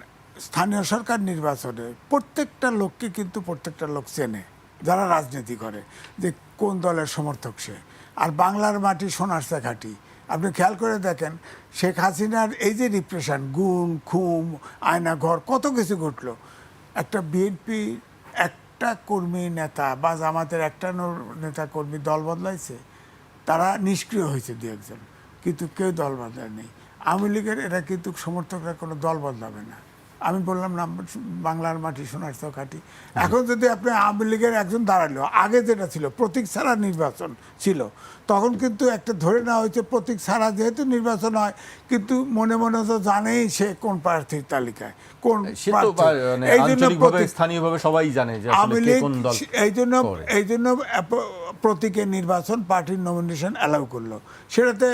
স্থানীয় সরকার নির্বাচনে প্রত্যেকটা লোককে কিন্তু প্রত্যেকটা লোক চেনে যারা রাজনীতি করে, যে কোন দলের সমর্থক সে। আর বাংলার মাটি সোনার ঘাঁটি, আপনি খেয়াল করে দেখেন শেখ হাসিনার এই যে রিপ্রেশন, গুম খুম, আয়না ঘর, কত কিছু ঘটলো। একটা বিএনপি একটা কর্মী নেতা বা জামাতের একটা নেতা কর্মী দল বদলাইছে, তারা নিষ্ক্রিয় হয়েছে দু একজন, কিন্তু কেউ দল বদলায় নেই। আওয়ামী লীগের এরা কিন্তু সমর্থকরা কোনো দল বদলাবে না। আমি বললাম না বাংলার মাটি সোনার ঘাঁটি। এখন যদি আপনি আওয়ামী লীগের একজন দাঁড়ালো, আগে যেটা ছিল প্রতীক ছাড়া নির্বাচন ছিল, তখন কিন্তু একটা ধরে নেওয়া হয়েছে প্রতীক ছাড়া যেহেতু নির্বাচন হয়, কিন্তু মনে মনে তো জানেই সে কোন প্রার্থীর তালিকায় কোন এই জন্য স্থানীয়ভাবে সবাই জানে যে আওয়ামী লীগ, এই জন্য প্রতীকের নির্বাচন পার্টির নমিনেশন অ্যালাউ করলো। সেটাতে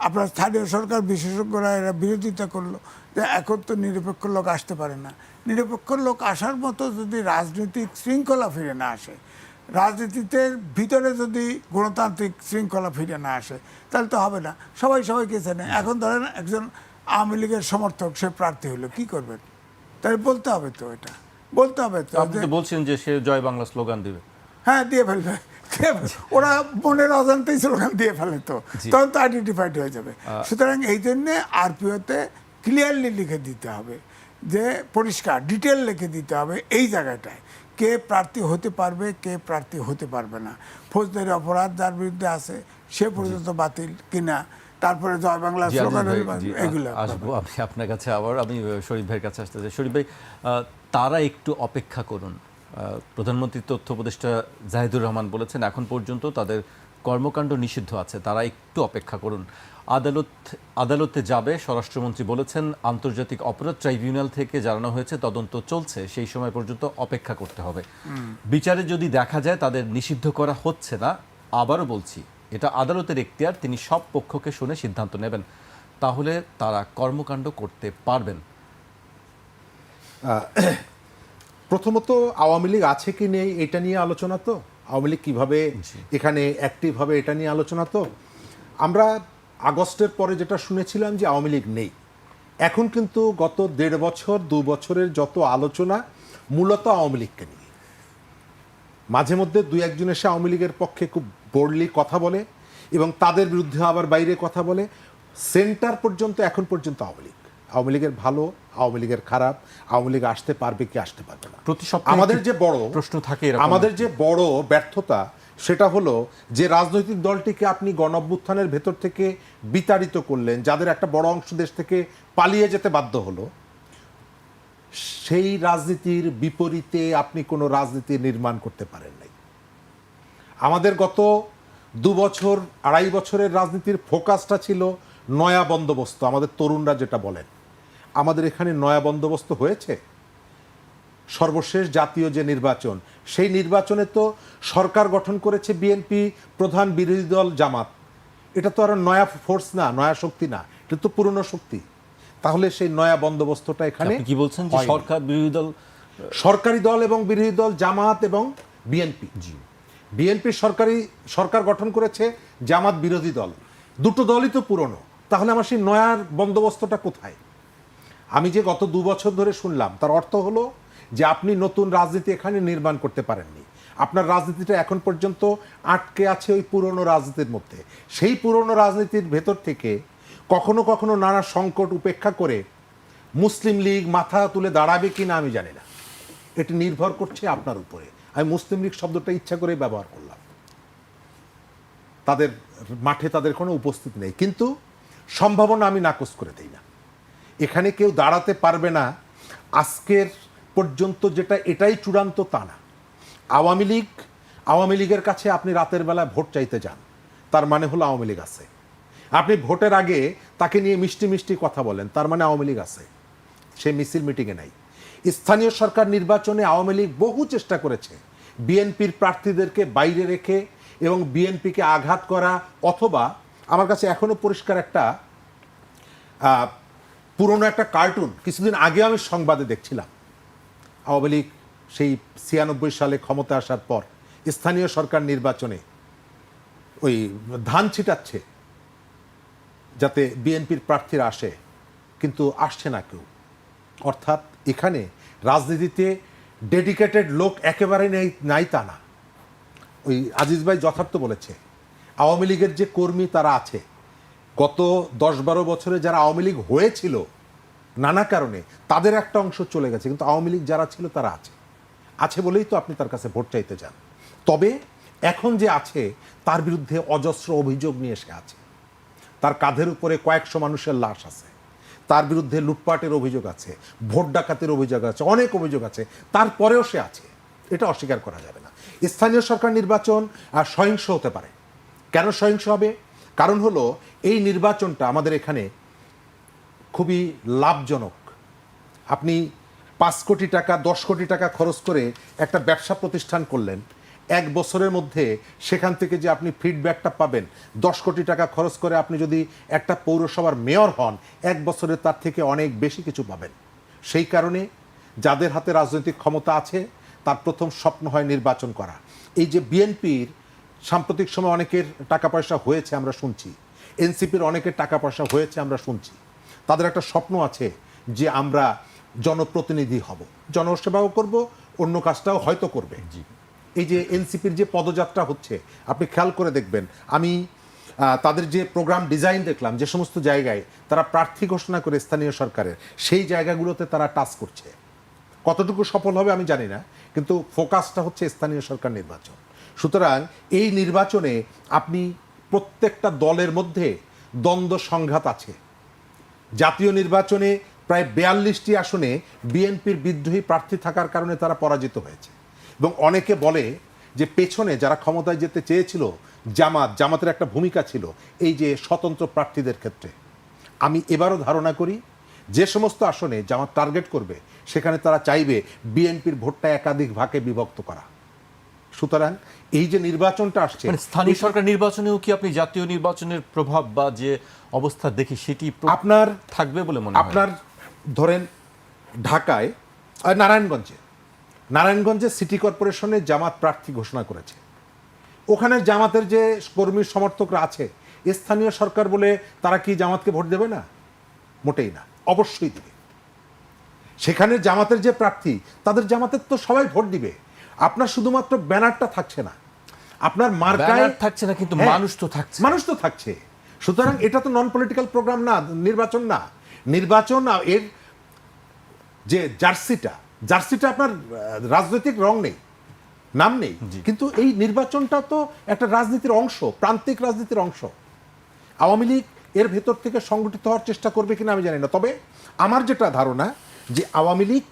আপনার স্থানীয় সরকার বিশেষজ্ঞরা এরা বিরোধিতা করলো যে এখন তো নিরপেক্ষ লোক আসতে পারে না। নিরপেক্ষ লোক আসার মতো যদি রাজনৈতিক শৃঙ্খলা ফিরে না আসে, রাজনীতিতে ভিতরে যদি গণতান্ত্রিক শৃঙ্খলা ফিরে না আসে, তাহলে তো হবে না। সবাই সবাইকে চেনে। এখন ধরেন একজন আওয়ামী লীগের সমর্থক সে প্রার্থী হলো, কি করবেন? তাহলে বলতে হবে তো, এটা বলতে হবে তো। আপনি তো বলছেন যে সে জয় বাংলা স্লোগান দিবে। হ্যাঁ, দিয়ে ফেলবে। ওরা মনের অজান্তেই স্লোগান দিয়ে ফেলে, তো তখন তো আইডেন্টিফাইড হয়ে যাবে। সুতরাং এই জন্যে আরপিওতে ক্লিয়ারলি লিখে দিতে হবে, যে পরিষ্কার ডিটেল লিখে দিতে হবে এই জায়গাটায় কে প্রার্থী হতে পারবে, কে প্রার্থী হতে পারবে না। ফৌজদারি অপরাধ যার বিরুদ্ধে আছে সে পর্যন্ত বাতিল কিনা, তারপরে জয় বাংলা স্লোগান, এগুলো আসবো আমি আপনার কাছে আবার। আমি শরীফ ভাইয়ের কাছে আসতে চাই। শরীফ ভাই, তারা একটু অপেক্ষা করুন। প্রধানমন্ত্রী তথ্য উপদেষ্টা জাহিদুর রহমান বলেছেন এখন পর্যন্ত তাদের কর্মকাণ্ড নিষিদ্ধ আছে, তারা একটু অপেক্ষা করুন। আদালতে যাবে, স্বরাষ্ট্রমন্ত্রী বলেছেন আন্তর্জাতিক অপরাধ ট্রাইব্যুনাল থেকে জানানো হয়েছে তদন্ত চলছে, সেই সময় পর্যন্ত অপেক্ষা করতে হবে। বিচারে যদি দেখা যায় তাদের নিষিদ্ধ করা হচ্ছে না, আবারও বলছি এটা আদালতের এখতিয়ার, তিনি সব পক্ষকে শুনে সিদ্ধান্ত নেবেন, তাহলে তারা কর্মকাণ্ড করতে পারবেন। প্রথমত আওয়ামী লীগ আছে কি নেই এটা নিয়ে আলোচনা, তো আওয়ামী লীগ কীভাবে এখানে অ্যাক্টিভ হবে এটা নিয়ে আলোচনা। তো আমরা আগস্টের পরে যেটা শুনেছিলাম যে আওয়ামী লীগ নেই, এখন কিন্তু গত 1.5 বছর 2 বছরের যত আলোচনা মূলত আওয়ামী লীগকে নিয়ে। মাঝে মধ্যে 2-1 জন এসে আওয়ামী লীগের পক্ষে খুব বোল্ডলি কথা বলে এবং তাদের বিরুদ্ধে আবার বাইরে কথা বলে। সেন্টার পর্যন্ত এখন পর্যন্ত আওয়ামী লীগের ভালো, আওয়ামী লীগের খারাপ, আওয়ামী লীগ আসতে পারবে কি আসতে পারবে না। আমাদের যে বড় প্রশ্ন থাকে, আমাদের যে বড় ব্যর্থতা সেটা হলো যে রাজনৈতিক দলটিকে আপনি গণঅভ্যুত্থানের ভেতর থেকে বিতাড়িত করলেন, যাদের একটা বড় অংশ দেশ থেকে পালিয়ে যেতে বাধ্য হলো, সেই রাজনীতির বিপরীতে আপনি কোনো রাজনীতি নির্মাণ করতে পারেন নাই। আমাদের গত 2 বছর 2.5 বছরের রাজনীতির ফোকাসটা ছিল নয়া বন্দোবস্ত। আমাদের তরুণরা যেটা বলেন, আমাদের এখানে নয়া বন্দোবস্ত হয়েছে। সর্বশেষ জাতীয় যে নির্বাচন, সেই নির্বাচনে তো সরকার গঠন করেছে বিএনপি, প্রধান বিরোধী দল জামাত। এটা তো আর নয়া ফোর্স না, নয়া শক্তি না, এটা তো পুরনো শক্তি। তাহলে সেই নয়া বন্দোবস্তটা এখানে কি বলছেন যে সরকার বিরোধী দল, সরকারি দল এবং বিরোধী দল জামাত এবং বিএনপি, বিএনপি সরকার গঠন করেছে, জামাত বিরোধী দল, দুটো দলই তো পুরনো। তাহলে আমার সেই নয়ার বন্দোবস্তটা কোথায়? আমি যে গত 2 বছর ধরে শুনলাম, তার অর্থ হলো যে আপনি নতুন রাজনীতি এখানে নির্মাণ করতে পারেননি। আপনার রাজনীতিটা এখন পর্যন্ত আটকে আছে ওই পুরনো রাজনীতির মধ্যে। সেই পুরনো রাজনীতির ভেতর থেকে কখনো কখনো নানা সংকট উপেক্ষা করে মুসলিম লীগ মাথা তুলে দাঁড়াবে কি না আমি জানি না, এটি নির্ভর করছে আপনার উপরে। আমি মুসলিম লীগ শব্দটা ইচ্ছা করে ব্যবহার করলাম, তাদের মাঠে তাদের কোনো উপস্থিতি নেই, কিন্তু সম্ভাবনা আমি নাকচ করে দেই না। এখানে কেউ দাঁড়াতে পারবে না আজকের পর্যন্ত, যেটা এটাই চূড়ান্ত তা না। আওয়ামী লীগের কাছে আপনি রাতের বেলায় ভোট চাইতে যান, তার মানে হলো আওয়ামী লীগ আছে। আপনি ভোটের আগে তাকে নিয়ে মিষ্টি মিষ্টি কথা বলেন, তার মানে আওয়ামী লীগ আছে। সে মিছিল মিটিংয়ে নাই। স্থানীয় সরকার নির্বাচনে আওয়ামী লীগ বহু চেষ্টা করেছে বিএনপির প্রার্থীদেরকে বাইরে রেখে এবং বিএনপিকে আঘাত করা, অথবা আমার কাছে এখনো পরিষ্কার একটা পুরনো একটা কার্টুন কিছুদিন আগে আমি সংবাদে দেখছিলাম। আওয়ামী লীগ সেই 96 সালে ক্ষমতা আসার পর স্থানীয় সরকার নির্বাচনে ওই ধান ছিটাচ্ছে যাতে বিএনপির প্রার্থীরা আসে, কিন্তু আসছে না কেউ। অর্থাৎ এখানে রাজনীতিতে ডেডিকেটেড লোক একেবারে নাই তা না। ওই আজিজ ভাই যথার্থ বলেছে, আওয়ামী লীগের যে কর্মী তারা আছে, গত 10-12 বছরে যারা আওয়ামী লীগ হয়েছিল নানা কারণে, তাদের একটা অংশ চলে গেছে, কিন্তু আওয়ামী লীগ যারা ছিল তারা আছে বলেই তো আপনি তার কাছে ভোট চাইতে যান। তবে এখন যে আছে তার বিরুদ্ধে অজস্র অভিযোগ নিয়ে এসে আছে। তার কাঁধের উপরে কয়েকশো মানুষের লাশ আছে, তার বিরুদ্ধে লুটপাটের অভিযোগ আছে, ভোট ডাকাতের অভিযোগ আছে, অনেক অভিযোগ আছে, তারপরেও সে আছে, এটা অস্বীকার করা যাবে না। স্থানীয় সরকার নির্বাচন সহিংস হতে পারে। কেন সহিংস হবে? কারণ হলো এই নির্বাচনটা আমাদের এখানে খুবই লাভজনক। আপনি 5 কোটি টাকা 10 কোটি টাকা খরচ করে একটা ব্যবসা প্রতিষ্ঠান করলেন, 1 বছরের মধ্যে সেখান থেকে যে আপনি ফিডব্যাকটা পাবেন, 10 কোটি টাকা খরচ করে আপনি যদি একটা পৌরসভার মেয়র হন, 1 বছরে তার থেকে অনেক বেশি কিছু পাবেন। সেই কারণে যাদের হাতে রাজনৈতিক ক্ষমতা আছে তার প্রথম স্বপ্ন হয় নির্বাচন করা। এই যে বিএনপির সাম্প্রতিক সময় অনেকের টাকা পয়সা হয়েছে আমরা শুনছি, এনসিপির অনেকের টাকা পয়সা হয়েছে আমরা শুনছি, তাদের একটা স্বপ্ন আছে যে আমরা জনপ্রতিনিধি হব, জনসেবাও করব, অন্য কাজটাও হয়তো করবে। এই যে এনসিপির যে পদযাত্রা হচ্ছে আপনি খেয়াল করে দেখবেন, আমি তাদের যে প্রোগ্রাম ডিজাইন দেখলাম, যে সমস্ত জায়গায় তারা প্রার্থী ঘোষণা করে স্থানীয় সরকারের, সেই জায়গাগুলোতে তারা টাচ করছে। কতটুকু সফল হবে আমি জানি না, কিন্তু ফোকাসটা হচ্ছে স্থানীয় সরকার নির্বাচন। সুতরাং এই নির্বাচনে আপনি প্রত্যেকটা দলের মধ্যে দ্বন্দ্ব সংঘাত আছে। জাতীয় নির্বাচনে প্রায় 42টি আসনে বিএনপির বিদ্রোহী প্রার্থী থাকার কারণে তারা পরাজিত হয়েছে। এবং অনেকে বলে যে পেছনে যারা ক্ষমতায় যেতে চেয়েছিল জামাতের একটা ভূমিকা ছিল এই যে স্বতন্ত্র প্রার্থীদের ক্ষেত্রে। আমি এবারও ধারণা করি যে সমস্ত আসনে জামাত টার্গেট করবে সেখানে তারা চাইবে বিএনপির ভোটটা একাধিক ভাগে বিভক্ত করা। সুতরাং এই যে নির্বাচনটা আসছে, মানে স্থানীয় সরকার নির্বাচনেও কি আপনি জাতীয় নির্বাচনের প্রভাব বা যে অবস্থা দেখি সেটি আপনার থাকবে বলে মনে হয়? আপনার ধরেন ঢাকায় নারায়ণগঞ্জে সিটি কর্পোরেশনে জামাত প্রার্থী ঘোষণা করেছে। ওখানে জামাতের যে কর্মী সমর্থকরা আছে, স্থানীয় সরকার বলে তারা কি জামাতকে ভোট দেবে না? মোটেই না, অবশ্যই দিবে। সেখানে জামাতের যে প্রার্থী তাদের জামাতের তো সবাই ভোট দিবে। আপনার শুধুমাত্র ব্যানারটা থাকছে না, আপনার মার্কায় থাকছে না, কিন্তু মানুষ তো থাকছে। সুতরাং এটা তো নন পলিটিক্যাল প্রোগ্রাম না, নির্বাচন এর যে জার্সিটা আপনার রাজনৈতিক রং নেই, নাম নেই, কিন্তু এই নির্বাচনটা তো একটা রাজনীতির অংশ, প্রান্তিক রাজনীতির অংশ। আওয়ামী লীগ এর ভেতর থেকে সংগঠিত হওয়ার চেষ্টা করবে কিনা আমি জানি না, তবে আমার যেটা ধারণা যে আওয়ামী লীগ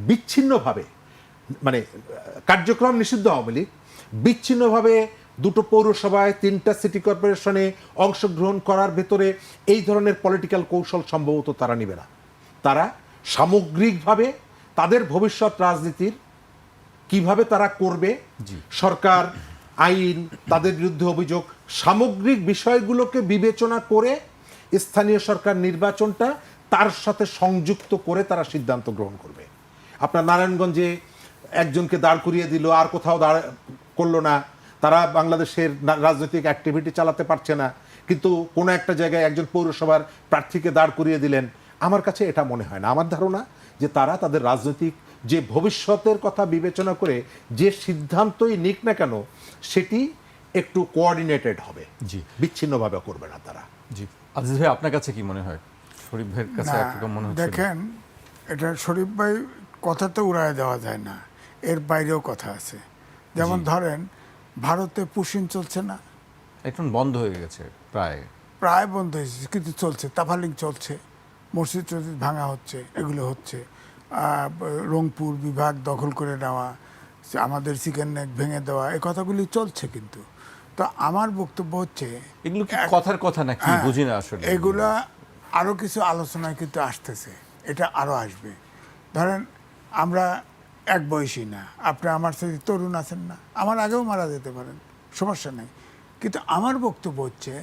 বিচ্ছিন্নভাবে, মানে কার্যক্রম নিষিদ্ধ আওয়ামী লীগ বিচ্ছিন্নভাবে 2টো পৌরসভায় 3টা সিটি কর্পোরেশনে অংশগ্রহণ করার ভেতরে এই ধরনের পলিটিক্যাল কৌশল সম্ভবত তারা নেবে না। তারা সামগ্রিকভাবে তাদের ভবিষ্যৎ রাজনীতির কিভাবে তারা করবে, সরকার, আইন, তাদের বিরুদ্ধে অভিযোগ, সামগ্রিক বিষয়গুলোকে বিবেচনা করে স্থানীয় সরকার নির্বাচনটা তার সাথে সংযুক্ত করে তারা সিদ্ধান্ত গ্রহণ করবে। আপনার নারায়ণগঞ্জে একজনকে দাঁড় করিয়ে দিল, আর কোথাও দাঁড় করলো না, তারা বাংলাদেশের রাজনৈতিক অ্যাক্টিভিটি চালাতে পারছে না, কিন্তু কোনো একটা জায়গায় একজন পৌরসভার প্রার্থীকে দাঁড় করিয়ে দিলেন। আমার কাছে এটা মনে হয় না। আমার ধারণা যে তারা তাদের রাজনৈতিক যে ভবিষ্যতের কথা বিবেচনা করে যে সিদ্ধান্তই নিক না কেন সেটি একটু কোঅর্ডিনেটেড হবে, বিচ্ছিন্নভাবে করবে না তারা। জি, আজিজ ভাই, আপনার কাছে কি মনে হয়? শরীফ ভাইয়ের কাছে একরকম মনে হচ্ছে। দেখেন, এটা শরীফ ভাই কথা তো উড়ায় দেওয়া যায় না, এর বাইরেও কথা আছে। যেমন ধরেন ভারতে পুশিং চলছে না, এখন বন্ধ হয়ে গেছে, প্রায় বন্ধ হয়েছে, কিন্তু চলছে। তাফালিং চলছে, মসজিদ টসজিদ ভাঙা হচ্ছে, এগুলো হচ্ছে। রংপুর বিভাগ দখল করে নেওয়া, আমাদের চিকেন নেক ভেঙে দেওয়া, এই কথাগুলি চলছে। কিন্তু তো আমার বক্তব্য হচ্ছে এগুলো কি কথার কথা নাকি বুঝি না আসলে। এগুলা আরও কিছু আলোচনায় কিন্তু আসতেছে, এটা আরও আসবে। ধরেন আমরা এক বয়সী না, আপনি আমার সাথে তরুণ আছেন না, আমার আগেও মারা যেতে পারেন, সমস্যা নেই। কিন্তু আমার বক্তব্য হচ্ছে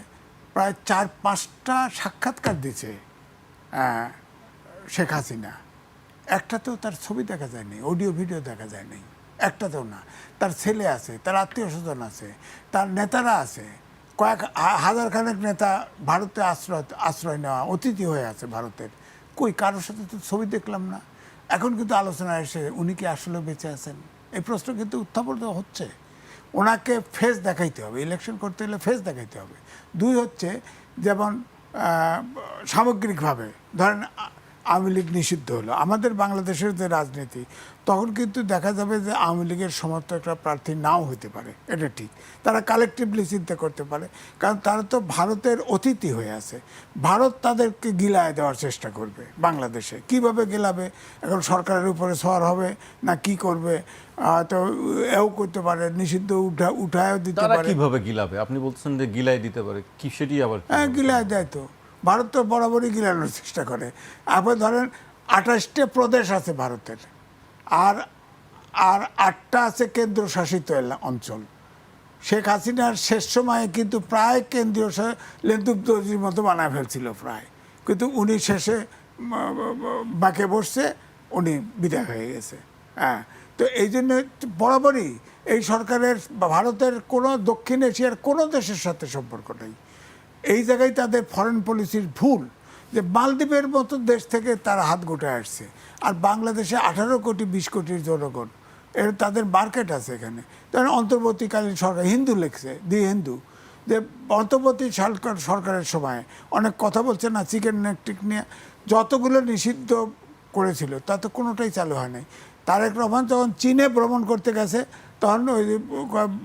প্রায় 4-5টা সাক্ষাৎকার দিচ্ছে শেখ হাসিনা, একটাতেও তার ছবি দেখা যায়নি, অডিও ভিডিও দেখা যায়নি, একটাতেও না। তার ছেলে আছে, তার আত্মীয় স্বজন আছে, তার নেতারা আছে, কয়েক হাজার খানেক নেতা ভারতে আশ্রয় নেওয়া, অতিথি হয়ে আছে ভারতের। কই কারোর সাথে তো ছবি দেখলাম না। এখন কিন্তু আলোচনা এসে উনি কি আসলে বেঁচে আছেন, এই প্রশ্ন কিন্তু উত্থাপন হচ্ছে। ওনাকে ফেস দেখাইতে হবে, ইলেকশন করতে হলে ফেস দেখাইতে হবে। 2 হচ্ছে যেমন সামগ্রিকভাবে ধরেন আওয়ামী লীগ নিষিদ্ধ হলো, আমাদের বাংলাদেশের যে রাজনীতি, তখন কিন্তু দেখা যাবে যে আওয়ামী লীগের সমর্থকরা প্রার্থী নাও হতে পারে, এটা ঠিক। তারা কালেকটিভলি চিন্তা করতে পারে, কারণ তারা তো ভারতের অতিথি হয়ে আছে। ভারত তাদেরকে গিলায় দেওয়ার চেষ্টা করবে বাংলাদেশে। কিভাবে গেলাবে, এখন সরকারের উপরে সওয়ার হবে না কি করবে, তো এও করতে পারে, নিষিদ্ধ উঠায়ও দিতে পারে। কিভাবে গিলাবে? আপনি বলছেন যে গিলাই দিতে পারে, কি সেটি আবার? হ্যাঁ, গিলায় দেয় তো, ভারত তো বরাবরই গিলানোর চেষ্টা করে। আপনি ধরেন 28টা প্রদেশ আছে ভারতের, আর 8টা আছে কেন্দ্রশাসিত অঞ্চল। শেখ হাসিনার শেষ সময়ে কিন্তু প্রায় কেন্দ্রীয় লেন্দুবদর্জির মতো বানায় ফেলছিল প্রায়, কিন্তু উনি শেষে বাঁকে বসছে, উনি বিদায় হয়ে গেছে। হ্যাঁ, তো এই জন্য বরাবরই এই সরকারের ভারতের কোনো দক্ষিণ এশিয়ার কোনো দেশের সাথে সম্পর্ক নেই। এই জায়গায় তাদের ফরেন পলিসির ভুল, যে মালদ্বীপের মতো দেশ থেকে তারা হাত গোটায় আসছে, আর বাংলাদেশে 18 কোটি 20 কোটির জনগণ, এর তাদের মার্কেট আছে এখানে। তারা অন্তর্বর্তীকালীন সরকার, হিন্দু লেখছে, দি হিন্দু, যে অন্তর্বর্তী সরকারের সময় অনেক কথা বলছে না চিকেন নেক নিয়ে, যতগুলো নিষিদ্ধ করেছিল তাতে কোনোটাই চালু হয় নাই। তারেক রহমান যখন চীনে ভ্রমণ করতে গেছে, তখন ওই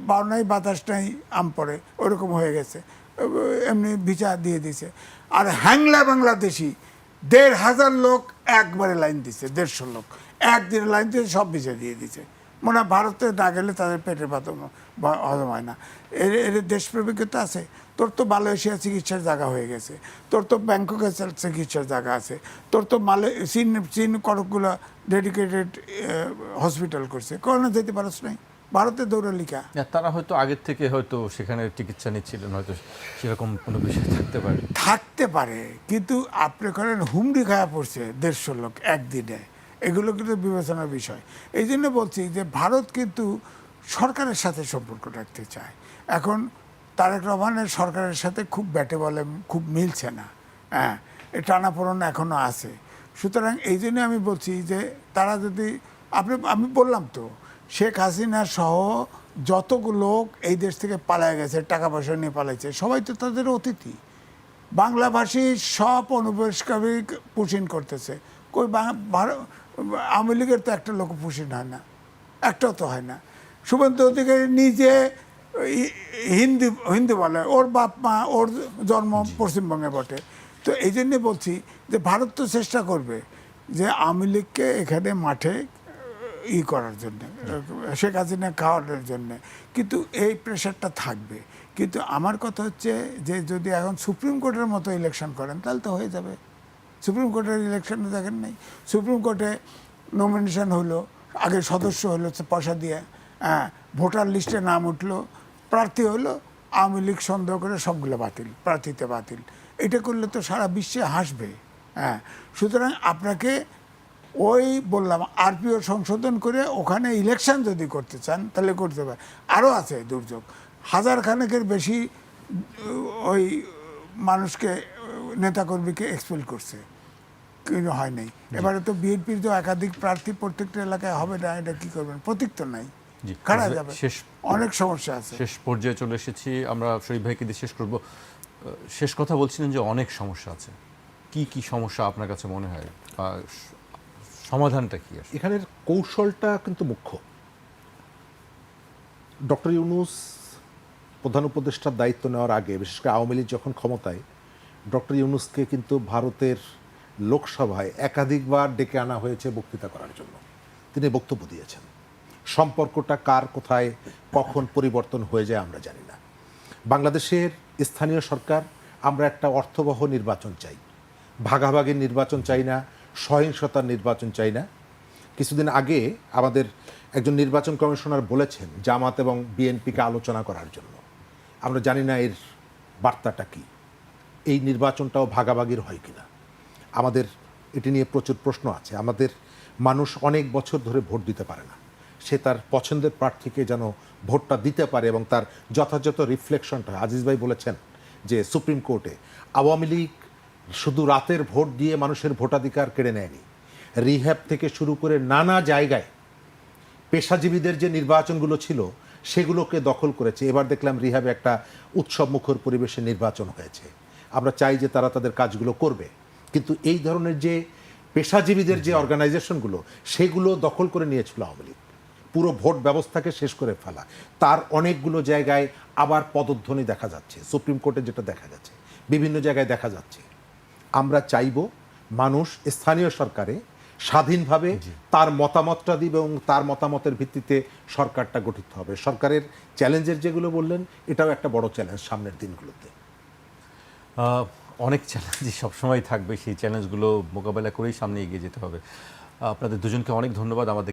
বাউনাই বাতাসটাই আম পড়ে, ওরকম হয়ে গেছে, এমনি ভিসা দিয়ে দিছে। আর হ্যাংলা বাংলাদেশি 1,500 লোক একবারে লাইন দিছে, 150 লোক একদিনে লাইন দিয়ে সব ভিসা দিয়ে দিছে। মনে হয় ভারতে না গেলে তাদের পেটের ভাত হজম হয় না। এর দেশপ্রেমিকতা আছে। তোর তো মালয়েশিয়া চিকিৎসার জায়গা হয়ে গেছে, তোর তো ব্যাংককে চিকিৎসার জায়গা আছে, তোর তো চীন কতকগুলো ডেডিকেটেড হসপিটাল করছে, করোনা যেতে পারস নাই, ভারতে দৌড়ালিকা। তারা হয়তো আগের থেকে হয়তো সেখানে চিকিৎসা নিচ্ছিলেন, হয়তো সেরকম কোনো বিষয় থাকতে পারে, কিন্তু আপনি করেন হুমড়ি খাওয়া পড়ছে 150 লোক একদিনে, এগুলো কিন্তু বিবেচনার বিষয়। এই জন্য বলছি যে ভারত কিন্তু সরকারের সাথে সম্পর্ক রাখতে চায়। এখন তারেক রহমানের সরকারের সাথে খুব ব্যাটে বলে খুব মিলছে না, হ্যাঁ, এই টানাপোড়েন এখনও আছে। সুতরাং এই জন্য আমি বলছি যে তারা যদি আমি বললাম তো, শেখ হাসিনা সহ যতগুলো লোক এই দেশ থেকে পালায় গেছে, টাকা পয়সা নিয়ে পালাইছে, সবাই তো তাদের অতিথি। বাংলাভাষী সব অনুপ্রবেশকারী পুষিন করতেছে। কই আওয়ামী লীগের তো একটা লোক পুষিন হয় না, একটাও তো হয় না। শুভেন্দু অধিকারী নিজে হিন্দি বলে, ওর বাপ মা, ওর জন্ম পশ্চিমবঙ্গে বটে। তো এই জন্যে বলছি যে ভারত তো চেষ্টা করবে যে আওয়ামী লীগকে এখানে মাঠে করার জন্য, শেখ হাসিনা খাওয়ানোর জন্য, কিন্তু এই প্রেশারটা থাকবে। কিন্তু আমার কথা হচ্ছে যে যদি এখন সুপ্রিম কোর্টের মতো ইলেকশন করেন তাহলে তো হয়ে যাবে। সুপ্রিম কোর্টের ইলেকশনে দেখেন নাই, সুপ্রিম কোর্টে নমিনেশন হলো, আগে সদস্য হলো পয়সা দিয়ে, হ্যাঁ, ভোটার লিস্টে নাম উঠলো, প্রার্থী হলো, আওয়ামী লীগ সন্দেহ করে সবগুলো বাতিল, প্রার্থীতে বাতিল। এটা করলে তো সারা বিশ্বে হাসবে, হ্যাঁ। সুতরাং আপনাকে ওই বললাম আরপিও সংশোধন করে ওখানে ইলেকশন যদি করতে চান তাহলে করতে পারে। আরও আছে দুর্যোগ, 1000 খানেকের বেশি ওই মানুষকে, নেতাকর্মীকে এক্সপেল করছে, কিন্তু হয় নাই। এবারে তো বিএনপির তো একাধিক প্রার্থী প্রত্যেকটা এলাকায় হবে না, এটা কি করবেন, প্রতীক তো নাই, খারাপ যাবে, অনেক সমস্যা আছে। শেষ পর্যায়ে চলে এসেছি আমরা, শরীফ ভাইকে দিয়ে শেষ করব। শেষ কথা বলছিলেন যে অনেক সমস্যা আছে, কি কি সমস্যা আপনার কাছে মনে হয়, সমাধানটা কি? এখানের কৌশলটা কিন্তু মুখ্য। ডক্টর ইউনূস প্রধান উপদেষ্টার দায়িত্ব নেওয়ার আগে, বিশেষ করে আওয়ামী লীগ যখন ক্ষমতায়, ডক্টর ইউনূসকে কিন্তু ভারতের লোকসভায় একাধিকবার ডেকে আনা হয়েছে বক্তৃতা করার জন্য। তিনি বক্তব্য দিয়েছেন। সম্পর্কটা কার কোথায় কখন পরিবর্তন হয়ে যায় আমরা জানি না। বাংলাদেশের স্থানীয় সরকার, আমরা একটা অর্থবহ নির্বাচন চাই, ভাগাভাগির নির্বাচন চাই না, সহিংসতার নির্বাচন চাই না। কিছুদিন আগে আমাদের একজন নির্বাচন কমিশনার বলেছেন জামাত এবং বিএনপিকে আলোচনা করার জন্য। আমরা জানি না এর বার্তাটা কি, এই নির্বাচনটাও ভাগাভাগির হয় কিনা। আমাদের এটি নিয়ে প্রচুর প্রশ্ন আছে। আমাদের মানুষ অনেক বছর ধরে ভোট দিতে পারে না, সে তার পছন্দের প্রার্থীকে যেন ভোটটা দিতে পারে এবং তার যথাযথ রিফ্লেকশনটা। আজিজ ভাই বলেছেন যে সুপ্রিম কোর্টে আওয়ামী লীগ শুধু রাতের ভোট দিয়ে মানুষের ভোটাধিকার কেড়ে নেয়নি, রিহ্যাব থেকে শুরু করে নানা জায়গায় পেশাজীবীদের যে নির্বাচনগুলো ছিল সেগুলোকে দখল করেছে। এবার দেখলাম রিহ্যাবে একটা উৎসব মুখর পরিবেশে নির্বাচন হয়েছে। আমরা চাই যে তারা তাদের কাজগুলো করবে, কিন্তু এই ধরনের যে পেশাজীবীদের যে অর্গানাইজেশনগুলো সেগুলো দখল করে নিয়েছিল আওয়ামী লীগ, পুরো ভোট ব্যবস্থাকে শেষ করে ফেলা। তার অনেকগুলো জায়গায় আবার পদধ্বনি দেখা যাচ্ছে, সুপ্রিম কোর্টে যেটা দেখা গেছে, বিভিন্ন জায়গায় দেখা যাচ্ছে। আমরা চাইব মানুষ স্থানীয় সরকারে স্বাধীনভাবে তার মতামতটা দিবে এবং তার মতামতের ভিত্তিতে সরকারটা গঠিত হবে। সরকারের চ্যালেঞ্জের যেগুলো বললেন, এটাও একটা বড় চ্যালেঞ্জ সামনের দিনগুলোতে। অনেক চ্যালেঞ্জ সবসময় থাকবে, সেই চ্যালেঞ্জগুলো মোকাবেলা করেই সামনে এগিয়ে যেতে হবে। আপনাদের দুজনকে অনেক ধন্যবাদ। আমাদের